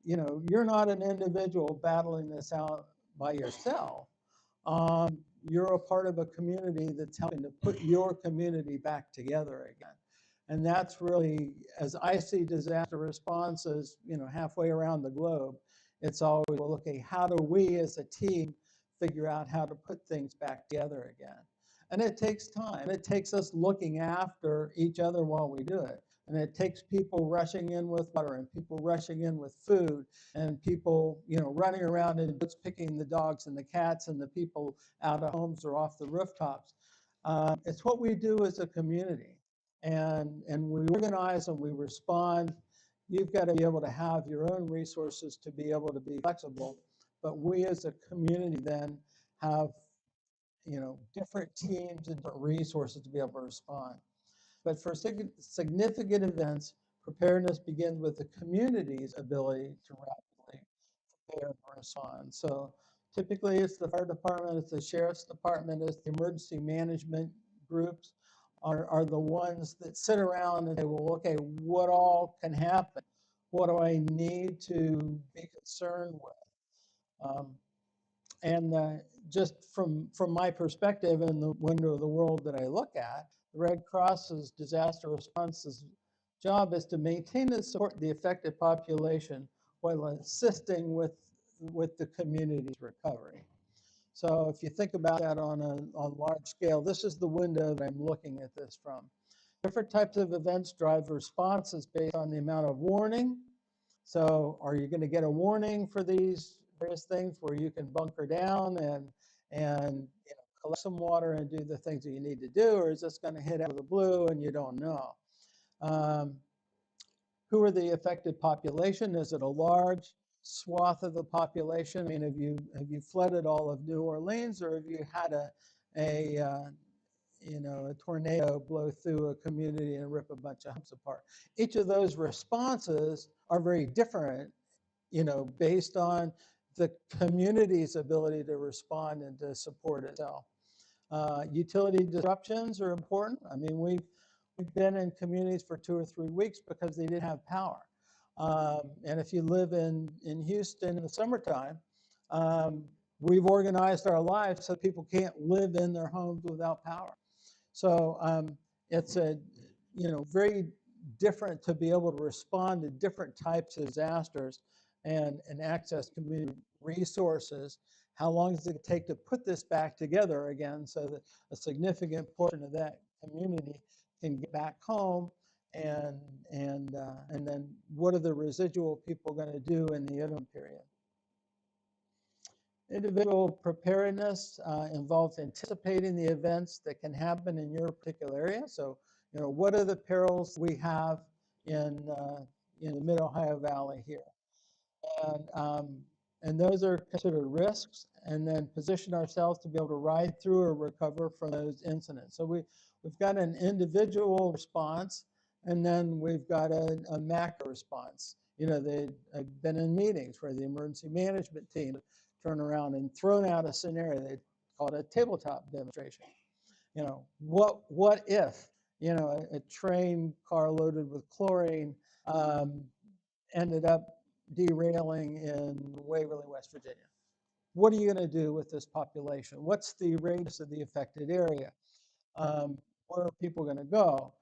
You know, you're not an individual battling this out by yourself. You're a part of a community that's helping to put your community back together again. And that's really, as I see disaster responses, you know, halfway around the globe, it's always, well, okay, how do we as a team figure out how to put things back together again? And it takes time. It takes us looking after each other while we do it. And it takes people rushing in with water and people rushing in with food and people, you know, running around and picking the dogs and the cats and the people out of homes or off the rooftops. It's what we do as a community. And we organize and we respond. You've got to be able to have your own resources to be able to be flexible. But we as a community then have, you know, different teams and different resources to be able to respond. But for significant events, preparedness begins with the community's ability to rapidly prepare and respond. So typically it's the fire department, it's the sheriff's department, it's the emergency management groups are the ones that sit around and say, well, okay, what all can happen? What do I need to be concerned with? And just from my perspective and the window of the world that I look at, the Red Cross's disaster response's job is to maintain and support the affected population while assisting with the community's recovery. So if you think about that on large scale, this is the window that I'm looking at this from. Different types of events drive responses based on the amount of warning. So are you going to get a warning for these various things where you can bunker down and you know, collect some water and do the things that you need to do, or is this going to hit out of the blue and you don't know? Who are the affected population? Is it a large swath of the population? I mean, have you flooded all of New Orleans, or have you had you know, a tornado blow through a community and rip a bunch of homes apart? Each of those responses are very different, you know, based on the community's ability to respond and to support itself. Utility disruptions are important. I mean, we've been in communities for 2 or 3 weeks because they didn't have power. And if you live in Houston in the summertime, we've organized our lives so people can't live in their homes without power. So it's a, you know, very different to be able to respond to different types of disasters and access community resources. How long does it take to put this back together again so that a significant portion of that community can get back home? And then what are the residual people going to do in the interim period? Individual preparedness involves anticipating the events that can happen in your particular area. So, you know, what are the perils we have in the Mid-Ohio Valley here? And those are considered risks, and then position ourselves to be able to ride through or recover from those incidents. So we've got an individual response, and then we've got a macro response. You know, I've been in meetings where the emergency management team turn around and thrown out a scenario. They call it a tabletop demonstration. You know, what if, you know, a train car loaded with chlorine ended up derailing in Waverly, West Virginia? What are you going to do with this population? What's the radius of the affected area? Where are people going to go?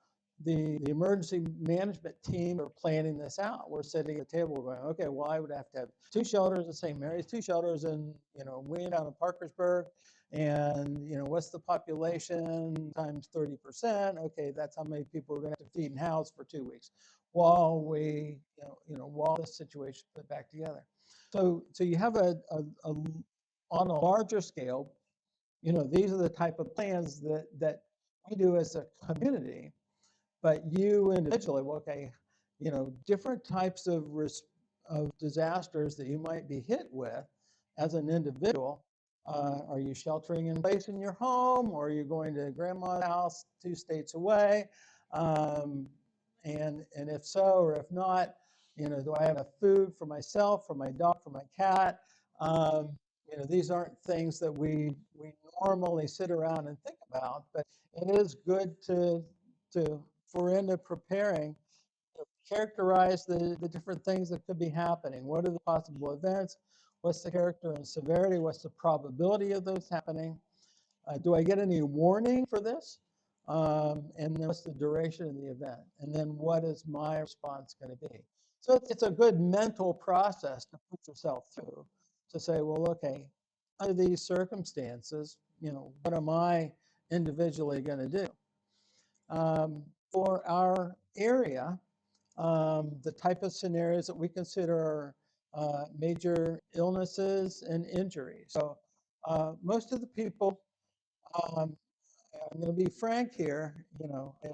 The emergency management team are planning this out. We're sitting at the table going, okay, well, I would have to have 2 shelters in St. Mary's, 2 shelters in, you know, Wayne down in Parkersburg. And, you know, what's the population times 30%? Okay, that's how many people we're going to have to feed and house for 2 weeks while we, while this situation put back together. So you have on a larger scale, you know, these are the type of plans that we do as a community, but you individually, well, okay, you know, different types of disasters that you might be hit with as an individual. Are you sheltering in place in your home, or are you going to grandma's house 2 states away? And if so, or if not, you know, do I have enough food for myself, for my dog, for my cat? You know, these aren't things that we normally sit around and think about, but it is good for into preparing characterize the different things that could be happening. What are the possible events? What's the character and severity? What's the probability of those happening? Do I get any warning for this? And then what's the duration of the event? And then what is my response going to be? So it's a good mental process to put yourself through to say, well, okay, under these circumstances, what am I individually going to do? For our area, the type of scenarios that we consider are major illnesses and injuries. So most of the people, um, I'm going to be frank here,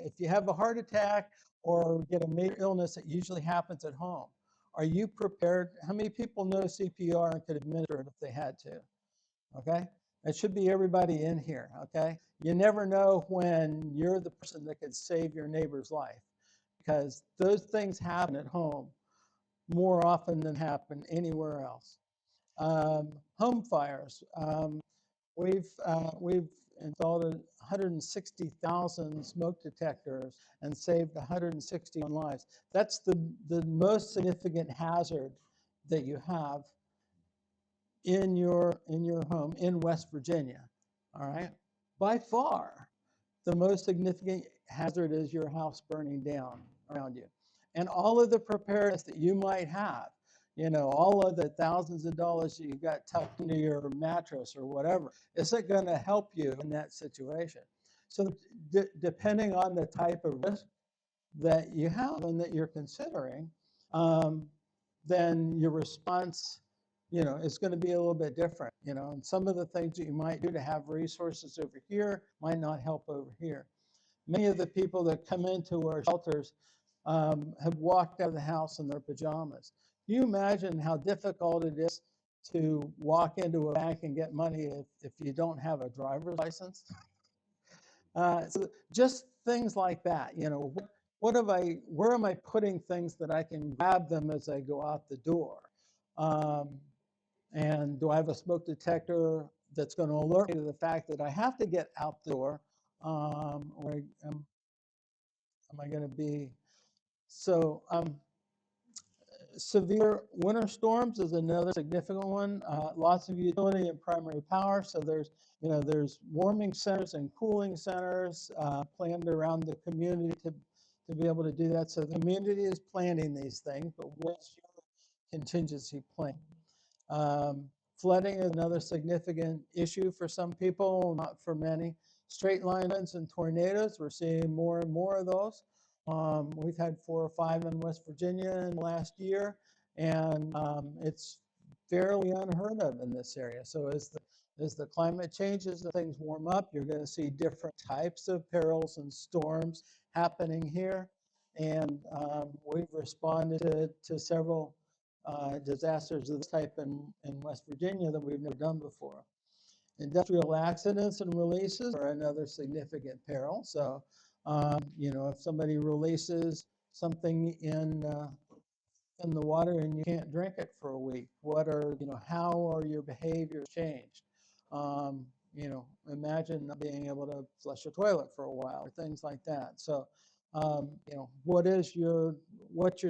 if you have a heart attack or get a major illness, it usually happens at home. Are you prepared? How many people know CPR and could administer it if they had to? Okay? It should be everybody in here, okay? You never know when you're the person that could save your neighbor's life, because those things happen at home more often than happen anywhere else. Home fires. We've installed 160,000 smoke detectors and saved 161 lives. That's the most significant hazard that you have in your home in West Virginia. All right, by far, the most significant hazard is your house burning down around you, and all of the preparedness that you might have. All of the thousands of dollars that you got tucked into your mattress or whatever, isn't going to help you in that situation. So, depending on the type of risk that you have and that you're considering, um, then your response, is going to be a little bit different. And some of the things that you might do to have resources over here might not help over here. Many of the people that come into our shelters have walked out of the house in their pajamas. Can you imagine how difficult it is to walk into a bank and get money if you don't have a driver's license? So just things like that. Where am I putting things that I can grab them as I go out the door? And do I have a smoke detector that's going to alert me to the fact that I have to get out the door? Or am I going to be so? Severe winter storms is another significant one. Lots of utility and primary power. So there's warming centers and cooling centers planned around the community to be able to do that. So the community is planning these things, but what's your contingency plan? Flooding is another significant issue for some people, not for many. Straight line winds and tornadoes, we're seeing more and more of those. We've had 4 or 5 in West Virginia in the last year, and it's fairly unheard of in this area. So as the climate changes and things warm up, you're going to see different types of perils and storms happening here. And we've responded to several disasters of this type in West Virginia that we've never done before. Industrial accidents and releases are another significant peril. So, if somebody releases something in the water and you can't drink it for a week, how are your behaviors changed? Imagine not being able to flush a toilet for a while or things like that. So, what's your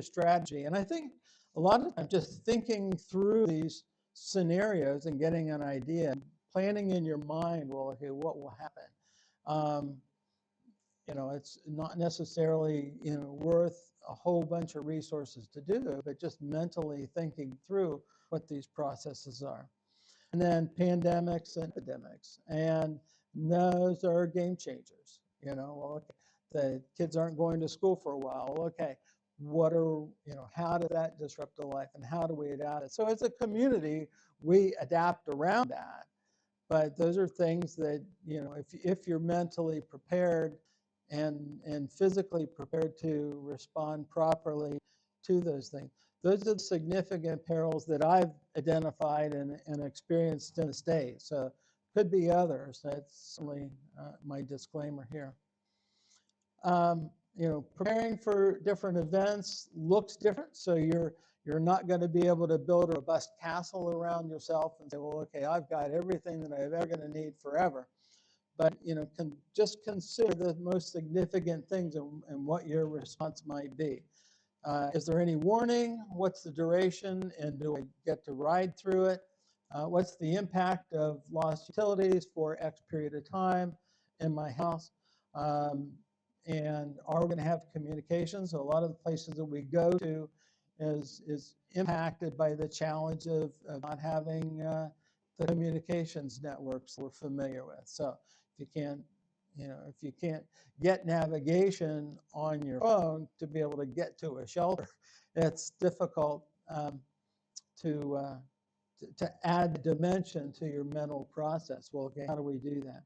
strategy? And I think a lot of times just thinking through these scenarios and getting an idea, planning in your mind, well, okay, what will happen? It's not necessarily, worth a whole bunch of resources to do, but just mentally thinking through what these processes are. And then pandemics and epidemics. And those are game changers. Well, okay, the kids aren't going to school for a while. Well, okay, how did that disrupt the life and how do we adapt it? So as a community, we adapt around that. But those are things that, if you're mentally prepared and physically prepared to respond properly to those things. Those are the significant perils that I've identified and experienced in the state. So could be others. That's certainly my disclaimer here. Preparing for different events looks different. So you're not going to be able to build a robust castle around yourself and say, well, okay, I've got everything that I'm ever going to need forever. But just consider the most significant things and what your response might be. Is there any warning? What's the duration? And do I get to ride through it? What's the impact of lost utilities for X period of time in my house? Um, and are we going to have communications? So a lot of the places that we go to is impacted by the challenge of not having the communications networks we're familiar with. So if you can't, if you can't get navigation on your phone to be able to get to a shelter, it's difficult to, uh, to add dimension to your mental process. Well, okay, how do we do that?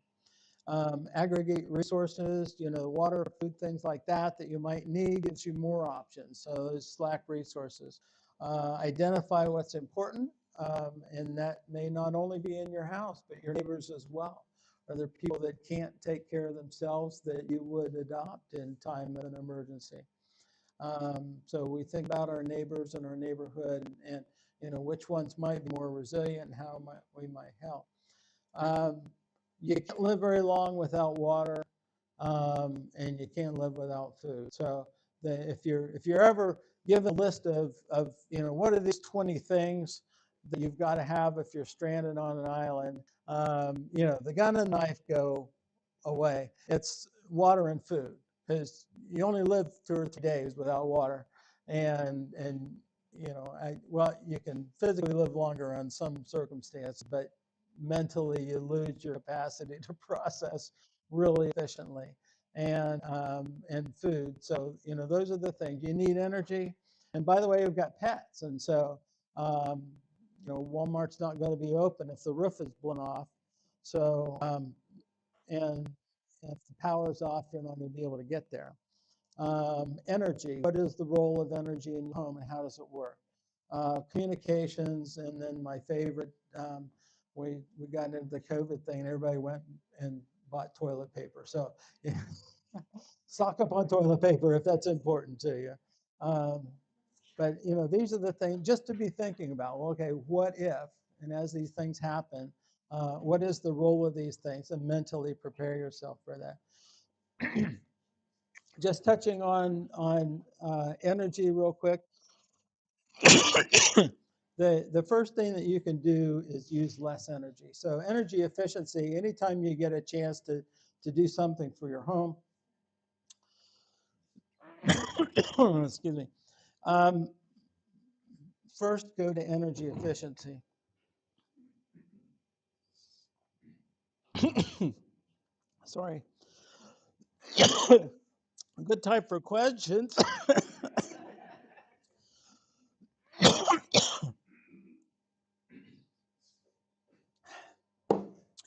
Aggregate resources, water, food, things like that you might need gives you more options. So those Slack resources. Identify what's important, and that may not only be in your house, but your neighbors as well. Are there people that can't take care of themselves that you would adopt in time of an emergency? So we think about our neighbors and our neighborhood and which ones might be more resilient and how we might help. You can't live very long without water, and you can't live without food. So if you're ever given a list of what are these 20 things that you've got to have if you're stranded on an island, the gun and knife go away. It's water and food, because you only live 2 or 3 days without water, and you can physically live longer on some circumstances, but mentally you lose your capacity to process really efficiently, and food. So those are the things you need. Energy, and by the way, we've got pets, and so Walmart's not going to be open if the roof is blown off. So and if the power's off, you're not going to be able to get there. Energy, what is the role of energy in your home and how does it work? Communications, and then my favorite, we got into the COVID thing and everybody went and bought toilet paper. So yeah, stock up on toilet paper if that's important to you. But these are the things just to be thinking about. Well, okay, what if? And as these things happen, what is the role of these things? And mentally prepare yourself for that. Just touching on energy real quick. The first thing that you can do is use less energy. So energy efficiency, anytime you get a chance to do something for your home, excuse me, first go to energy efficiency. Sorry. Good time for questions.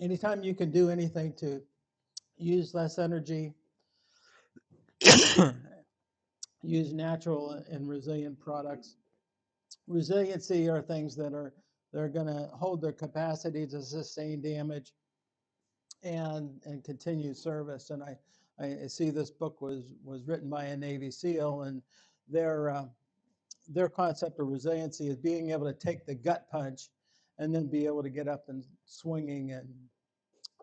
Anytime you can do anything to use less energy, use natural and resilient products. Resiliency are things that are going to hold their capacity to sustain damage and continue service. And I see this book was written by a Navy SEAL, and their concept of resiliency is being able to take the gut punch and then be able to get up and swinging and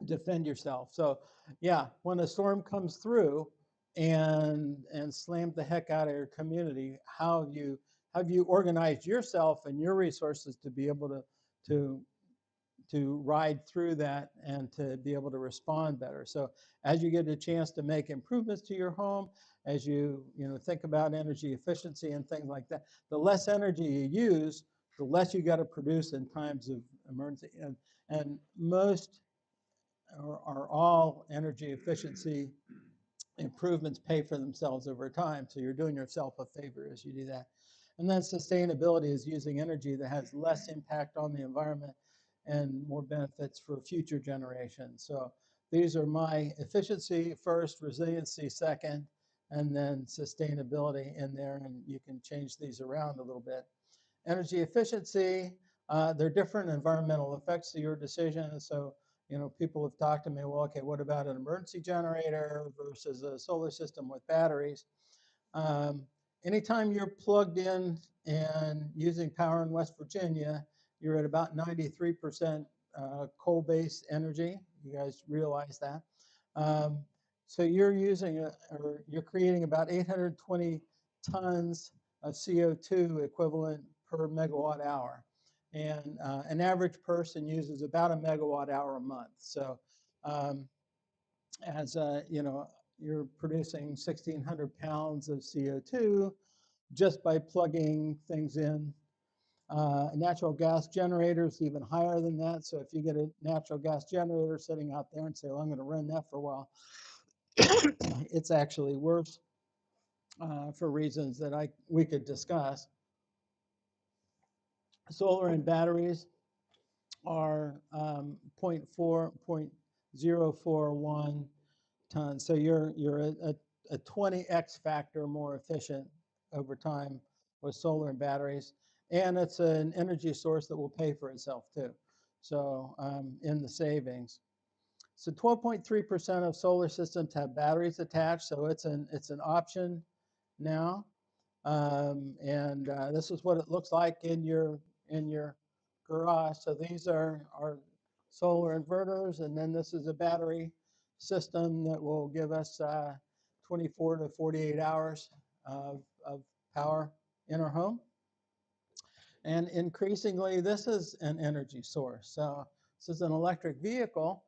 defend yourself. So yeah, when a storm comes through and slams the heck out of your community, how have you organized yourself and your resources to be able to ride through that and to be able to respond better? So as you get a chance to make improvements to your home, as you think about energy efficiency and things like that, the less energy you use, the less you got to produce in times of emergency. And most or all energy efficiency improvements pay for themselves over time. So you're doing yourself a favor as you do that. And then sustainability is using energy that has less impact on the environment and more benefits for future generations. So these are my efficiency first, resiliency second, and then sustainability in there. And you can change these around a little bit. Energy efficiency, there are different environmental effects to your decision. So people have talked to me, well, okay, what about an emergency generator versus a solar system with batteries? Anytime you're plugged in and using power in West Virginia, you're at about 93% coal-based energy. You guys realize that. So you're using, or you're creating about 820 tons CO2 equivalent per megawatt hour. And an average person uses about a megawatt hour a month. So as you know, you're producing 1,600 pounds of CO2 just by plugging things in. Natural gas generators even higher than that. So if you get a natural gas generator sitting out there and say, well, I'm going to run that for a while, it's actually worse for reasons that we could discuss. Solar and batteries are 0.041 tons. So you're a 20x factor more efficient over time with solar and batteries. And it's an energy source that will pay for itself too. So in the savings. So 12.3% of solar systems have batteries attached. So it's an option now. And this is what it looks like in your garage. So these are solar inverters, and then this is a battery system that will give us 24 to 48 hours of power in our home. And increasingly, this is an energy source. So this is an electric vehicle.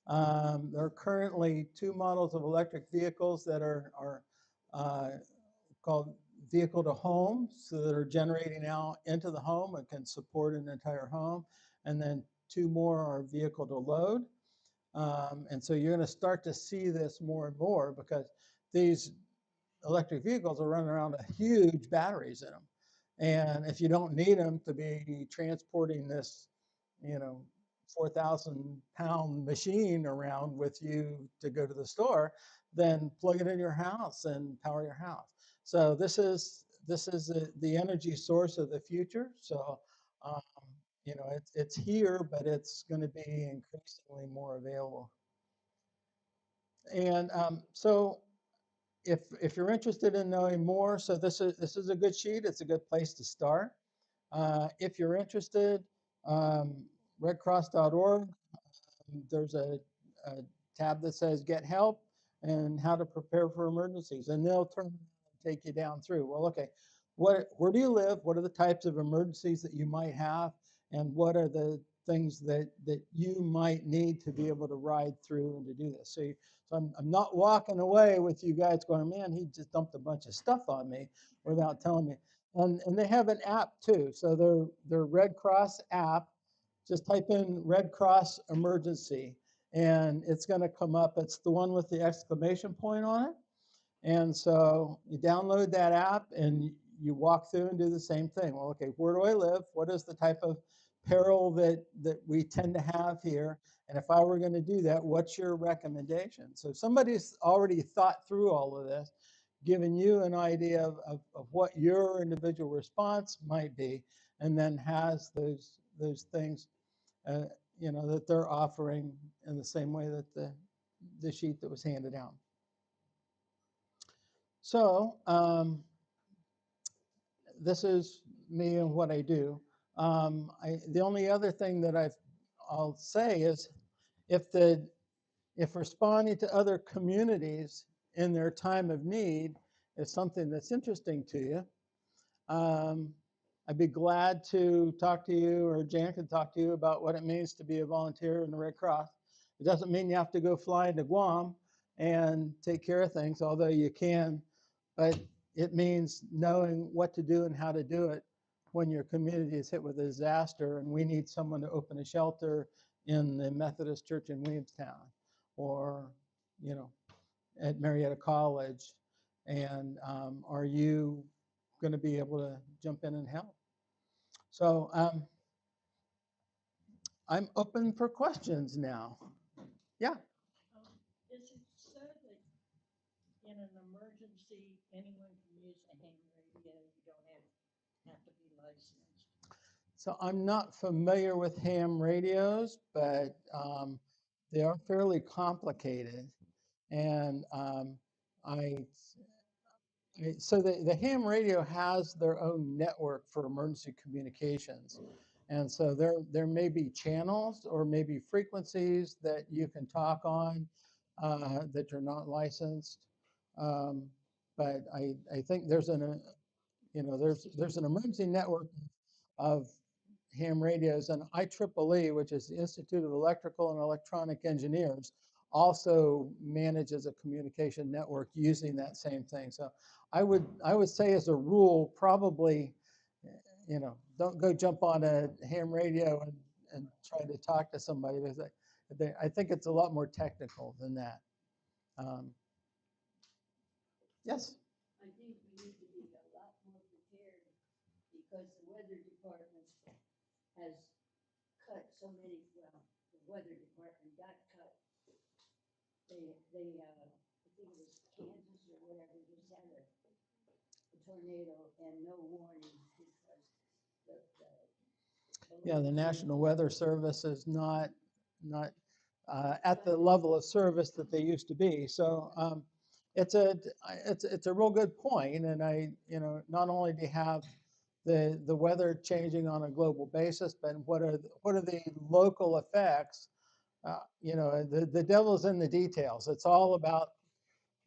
There are currently 2 models of electric vehicles that are called vehicle to home, so that are generating out into the home and can support an entire home. And then 2 more are vehicle to load. And so you're going to start to see this more and more because these electric vehicles are running around with huge batteries in them. And if you don't need them to be transporting this, 4,000-pound machine around with you to go to the store, then plug it in your house and power your house. So this is the energy source of the future. So it's here, but it's going to be increasingly more available. And so if you're interested in knowing more, so this is a good sheet. It's a good place to start. If you're interested, redcross.org, there's a tab that says Get Help and How to Prepare for Emergencies. And they'll turn and take you down through. Well, okay, where do you live? What are the types of emergencies that you might have? And what are the things that you might need to be able to ride through and to do this? So I'm not walking away with you guys going, man, he just dumped a bunch of stuff on me without telling me. And they have an app too. So their Red Cross app, just type in Red Cross emergency and it's going to come up. It's the one with the exclamation point on it. And so you download that app and you walk through and do the same thing. Well, okay, where do I live? What is the type of peril that we tend to have here? And if I were going to do that, what's your recommendation? So somebody's already thought through all of this, given you an idea of what your individual response might be, and then has those things that they're offering in the same way that the sheet that was handed out. So this is me and what I do. The only other thing that I'll say is if responding to other communities in their time of need is something that's interesting to you, I'd be glad to talk to you, or Jan could talk to you about what it means to be a volunteer in the Red Cross. It doesn't mean you have to go fly into Guam and take care of things, although you can, but it means knowing what to do and how to do it when your community is hit with a disaster and we need someone to open a shelter in the Methodist Church in Williamstown, or at Marietta College. And are you going to be able to jump in and help? So I'm open for questions now. Yeah. Is it so that in an emergency, anyone can use a ham radio? You don't have to be licensed. So I'm not familiar with ham radios, but they are fairly complicated. And so the ham radio has their own network for emergency communications. And so there may be channels or maybe frequencies that you can talk on that you're not licensed. But I think there's there's an emergency network of ham radios, and IEEE, which is the Institute of Electrical and Electronic Engineers, also manages a communication network using that same thing. So I would say as a rule, probably, don't go jump on a ham radio and try to talk to somebody, because I think it's a lot more technical than that. Yes. I think we need to be a lot more prepared because the weather department has cut so many, well, the weather department got cut. I think it was Kansas or whatever, just had a tornado and no warning because Yeah, the National Weather Service is not at the level of service that they used to be. So it's a real good point. And not only do you have the weather changing on a global basis, but what are the local effects? The devil's in the details. It's all about,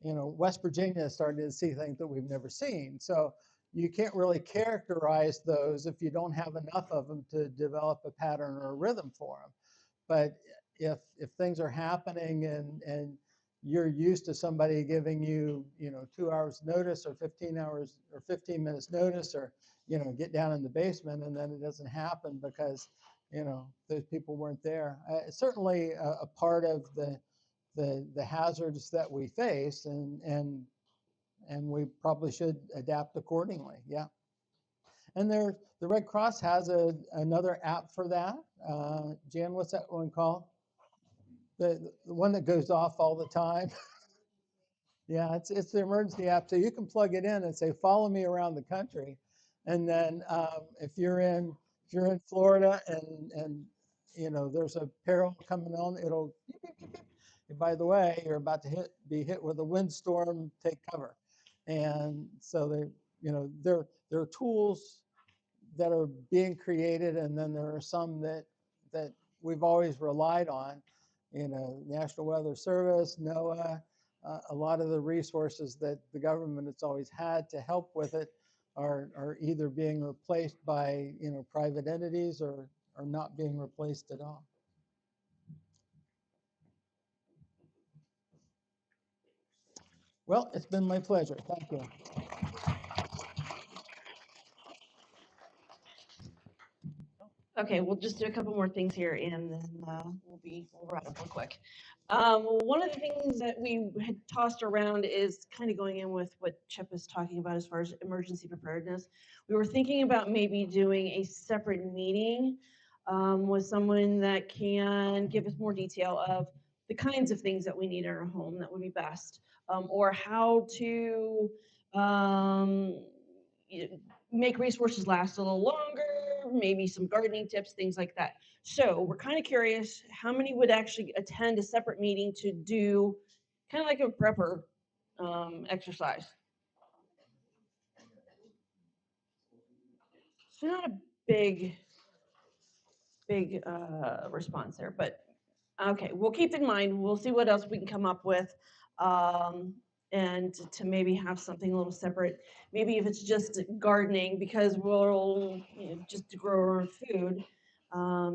West Virginia is starting to see things that we've never seen. So you can't really characterize those if you don't have enough of them to develop a pattern or a rhythm for them. But if things are happening and you're used to somebody giving you, 2 hours notice or 15 hours or 15 minutes notice, or, get down in the basement, and then it doesn't happen because, those people weren't there. It's certainly a part of the hazards that we face, and we probably should adapt accordingly. Yeah. And the Red Cross has another app for that. Jan, what's that one called? The one that goes off all the time. Yeah, it's the emergency app. So you can plug it in and say, follow me around the country. And then if you're in Florida and there's a peril coming on, it'll beep, beep, beep, beep. And by the way, you're about to be hit with a windstorm, take cover. And so there are tools that are being created, and then there are some that we've always relied on. National Weather Service, NOAA, a lot of the resources that the government has always had to help with it are either being replaced by private entities or not being replaced at all. Well, it's been my pleasure. Thank you. Okay, we'll just do a couple more things here, and then we'll wrap up real quick. One of the things that we had tossed around is kind of going in with what Chip was talking about as far as emergency preparedness. We were thinking about maybe doing a separate meeting with someone that can give us more detail of the kinds of things that we need in our home that would be best, or how to make resources last a little longer, maybe some gardening tips, things like that. So we're kind of curious how many would actually attend a separate meeting to do kind of like a prepper exercise. So not a big response there, but okay, we'll keep in mind. We'll see what else we can come up with, and to maybe have something a little separate. Maybe if it's just gardening, because we'll just to grow our own food.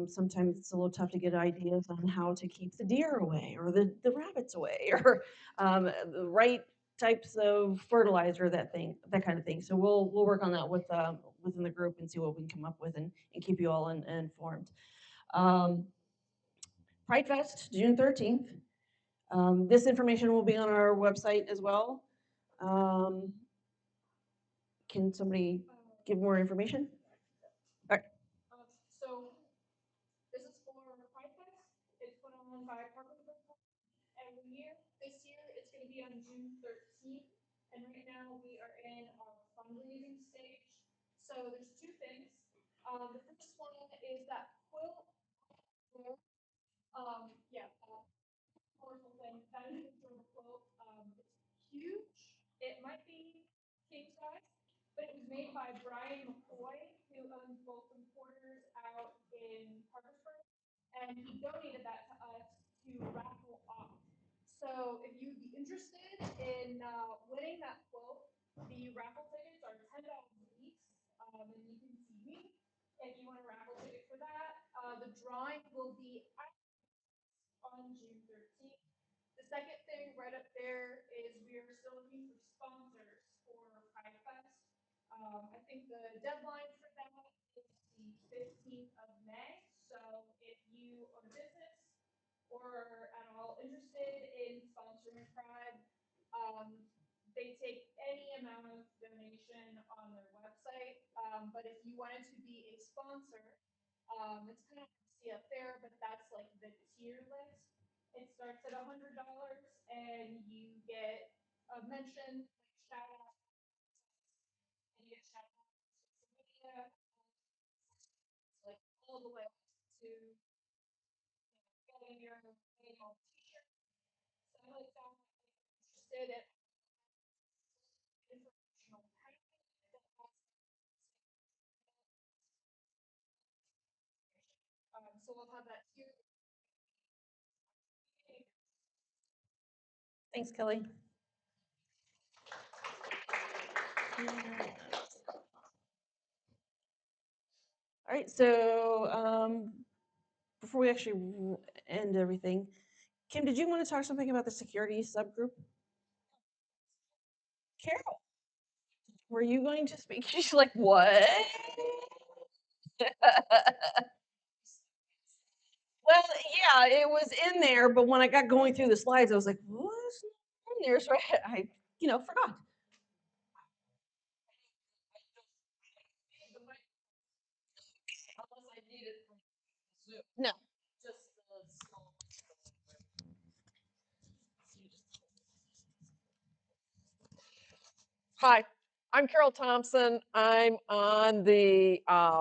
Sometimes it's a little tough to get ideas on how to keep the deer away or the rabbits away, or the right types of fertilizer, that kind of thing. So we'll work on that with within the group and see what we can come up with, and keep you all informed. Pride Fest, June 13th. This information will be on our website as well. Can somebody give more information? All right. So this is for Pride Fest. It's put on by Parker every year. This year it's going to be on June 13th. And right now we are in our fundraising stage. So there's two things. The first one is that quilt. Yeah, colorful thing. That is a quilt. It's huge. It might be king size, but it was made by Brian McCoy, who owns Bolton Porters out in Parkersburg, and he donated that to us to raffle off. So if you'd be interested in winning that quilt, the raffle tickets are $10 each. and you can see me if you want a raffle ticket for that. The drawing will be on June 13th. The second thing right up there is we are still looking for sponsors for Pride Fest. I think the deadline for that is the 15th of May. So if you own a business or at all interested in sponsoring Pride, they take any amount of donation on their website. But if you wanted to be a sponsor, it's kind of hard to see up there, but that's like the tier list. It starts at $100 and you get a mention, like shout out, and you get shout out on social media, like all the way up to getting your name on t-shirt. Some of them interested in informational package that has so we'll have that here. Thanks, Kelly. All right, so before we actually end everything, Kim, did you want to talk something about the security subgroup? Carol, were you going to speak? She's like, what? Well, yeah, it was in there, but when I got going through the slides, I was like, what's in there? So I forgot. No. Hi, I'm Carol Thompson. I'm on the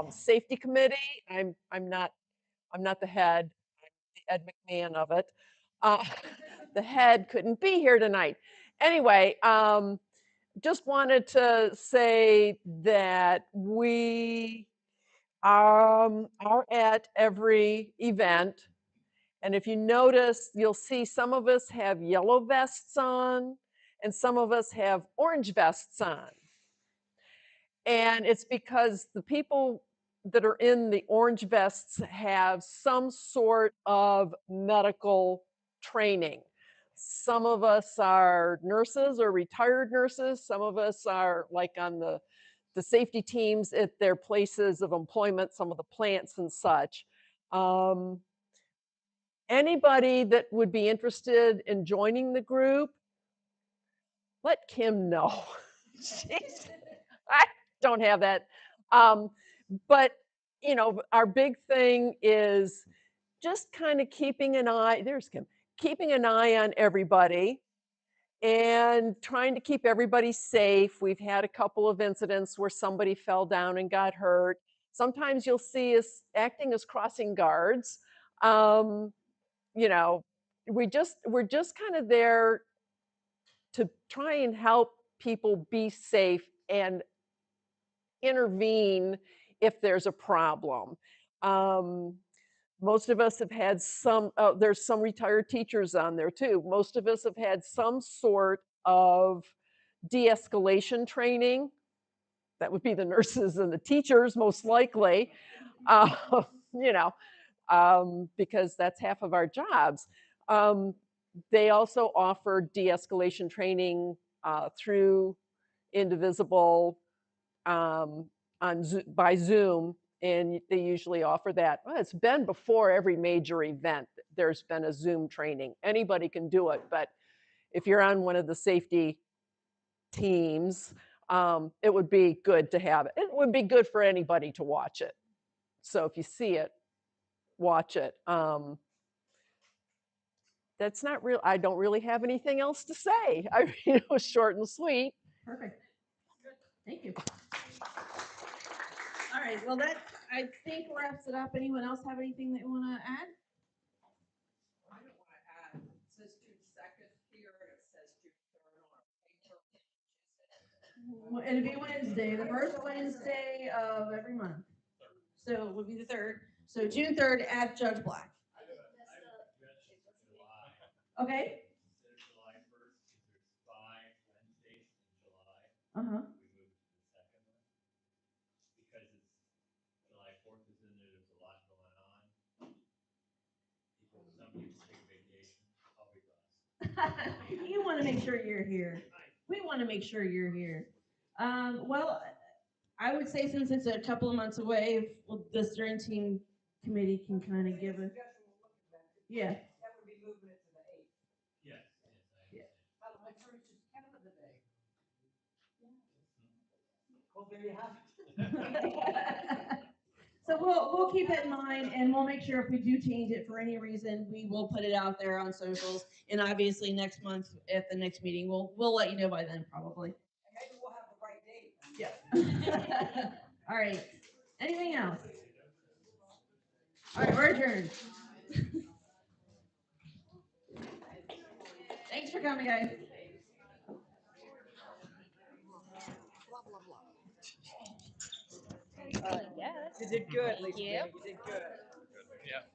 safety committee. I'm not the head. I'm the Ed McMahon of it. Uh, the head couldn't be here tonight. Anyway, just wanted to say that we are at every event. And if you notice, you'll see some of us have yellow vests on and some of us have orange vests on. And it's because the people that are in the orange vests have some sort of medical training. Some of us are nurses or retired nurses. Some of us are like on the safety teams at their places of employment, some of the plants and such. Anybody that would be interested in joining the group, let Kim know. I don't have that. But, our big thing is just kind of keeping an eye, there's Kim, keeping an eye on everybody and trying to keep everybody safe. We've had a couple of incidents where somebody fell down and got hurt. Sometimes you'll see us acting as crossing guards. We're just kind of there to try and help people be safe and intervene if there's a problem. Most of us have had there's some retired teachers on there too. Most of us have had some sort of de-escalation training. That would be the nurses and the teachers most likely, because that's half of our jobs. They also offer de-escalation training through Indivisible by Zoom, and they usually offer that. Well, it's been before every major event. There's been a Zoom training. Anybody can do it, but if you're on one of the safety teams, it would be good to have it. It would be good for anybody to watch it. So if you see it, watch it. That's not real. I don't really have anything else to say. I mean, it was short and sweet. Perfect. Thank you. All right, well, that, I think, wraps it up. Anyone else have anything that you want to add? I don't want to add. It says June 2nd here, and it says June 3rd on our paper. Well, it'll be Wednesday, the first Wednesday of every month. So it would be the 3rd. So June 3rd at Judge Black. Okay. July 1st, there's 5 Wednesdays in July. Uh-huh. We moved to the second one You want to make sure you're here. We want to make sure you're here. Well, I would say since it's a couple of months away, if the steering team committee can kind of give a, yeah. That would be moving it to the 8th. Yes, yes, I understand. My church is Canada Day. Well, there you have it. So we'll keep it in mind, and we'll make sure if we do change it for any reason, we will put it out there on socials. And obviously next month at the next meeting, we'll let you know by then probably. Maybe we'll have the right date. Yeah. All right. Anything else? All right, we're adjourned. Thanks for coming, guys. Yes. You did good, Thank you. You did good.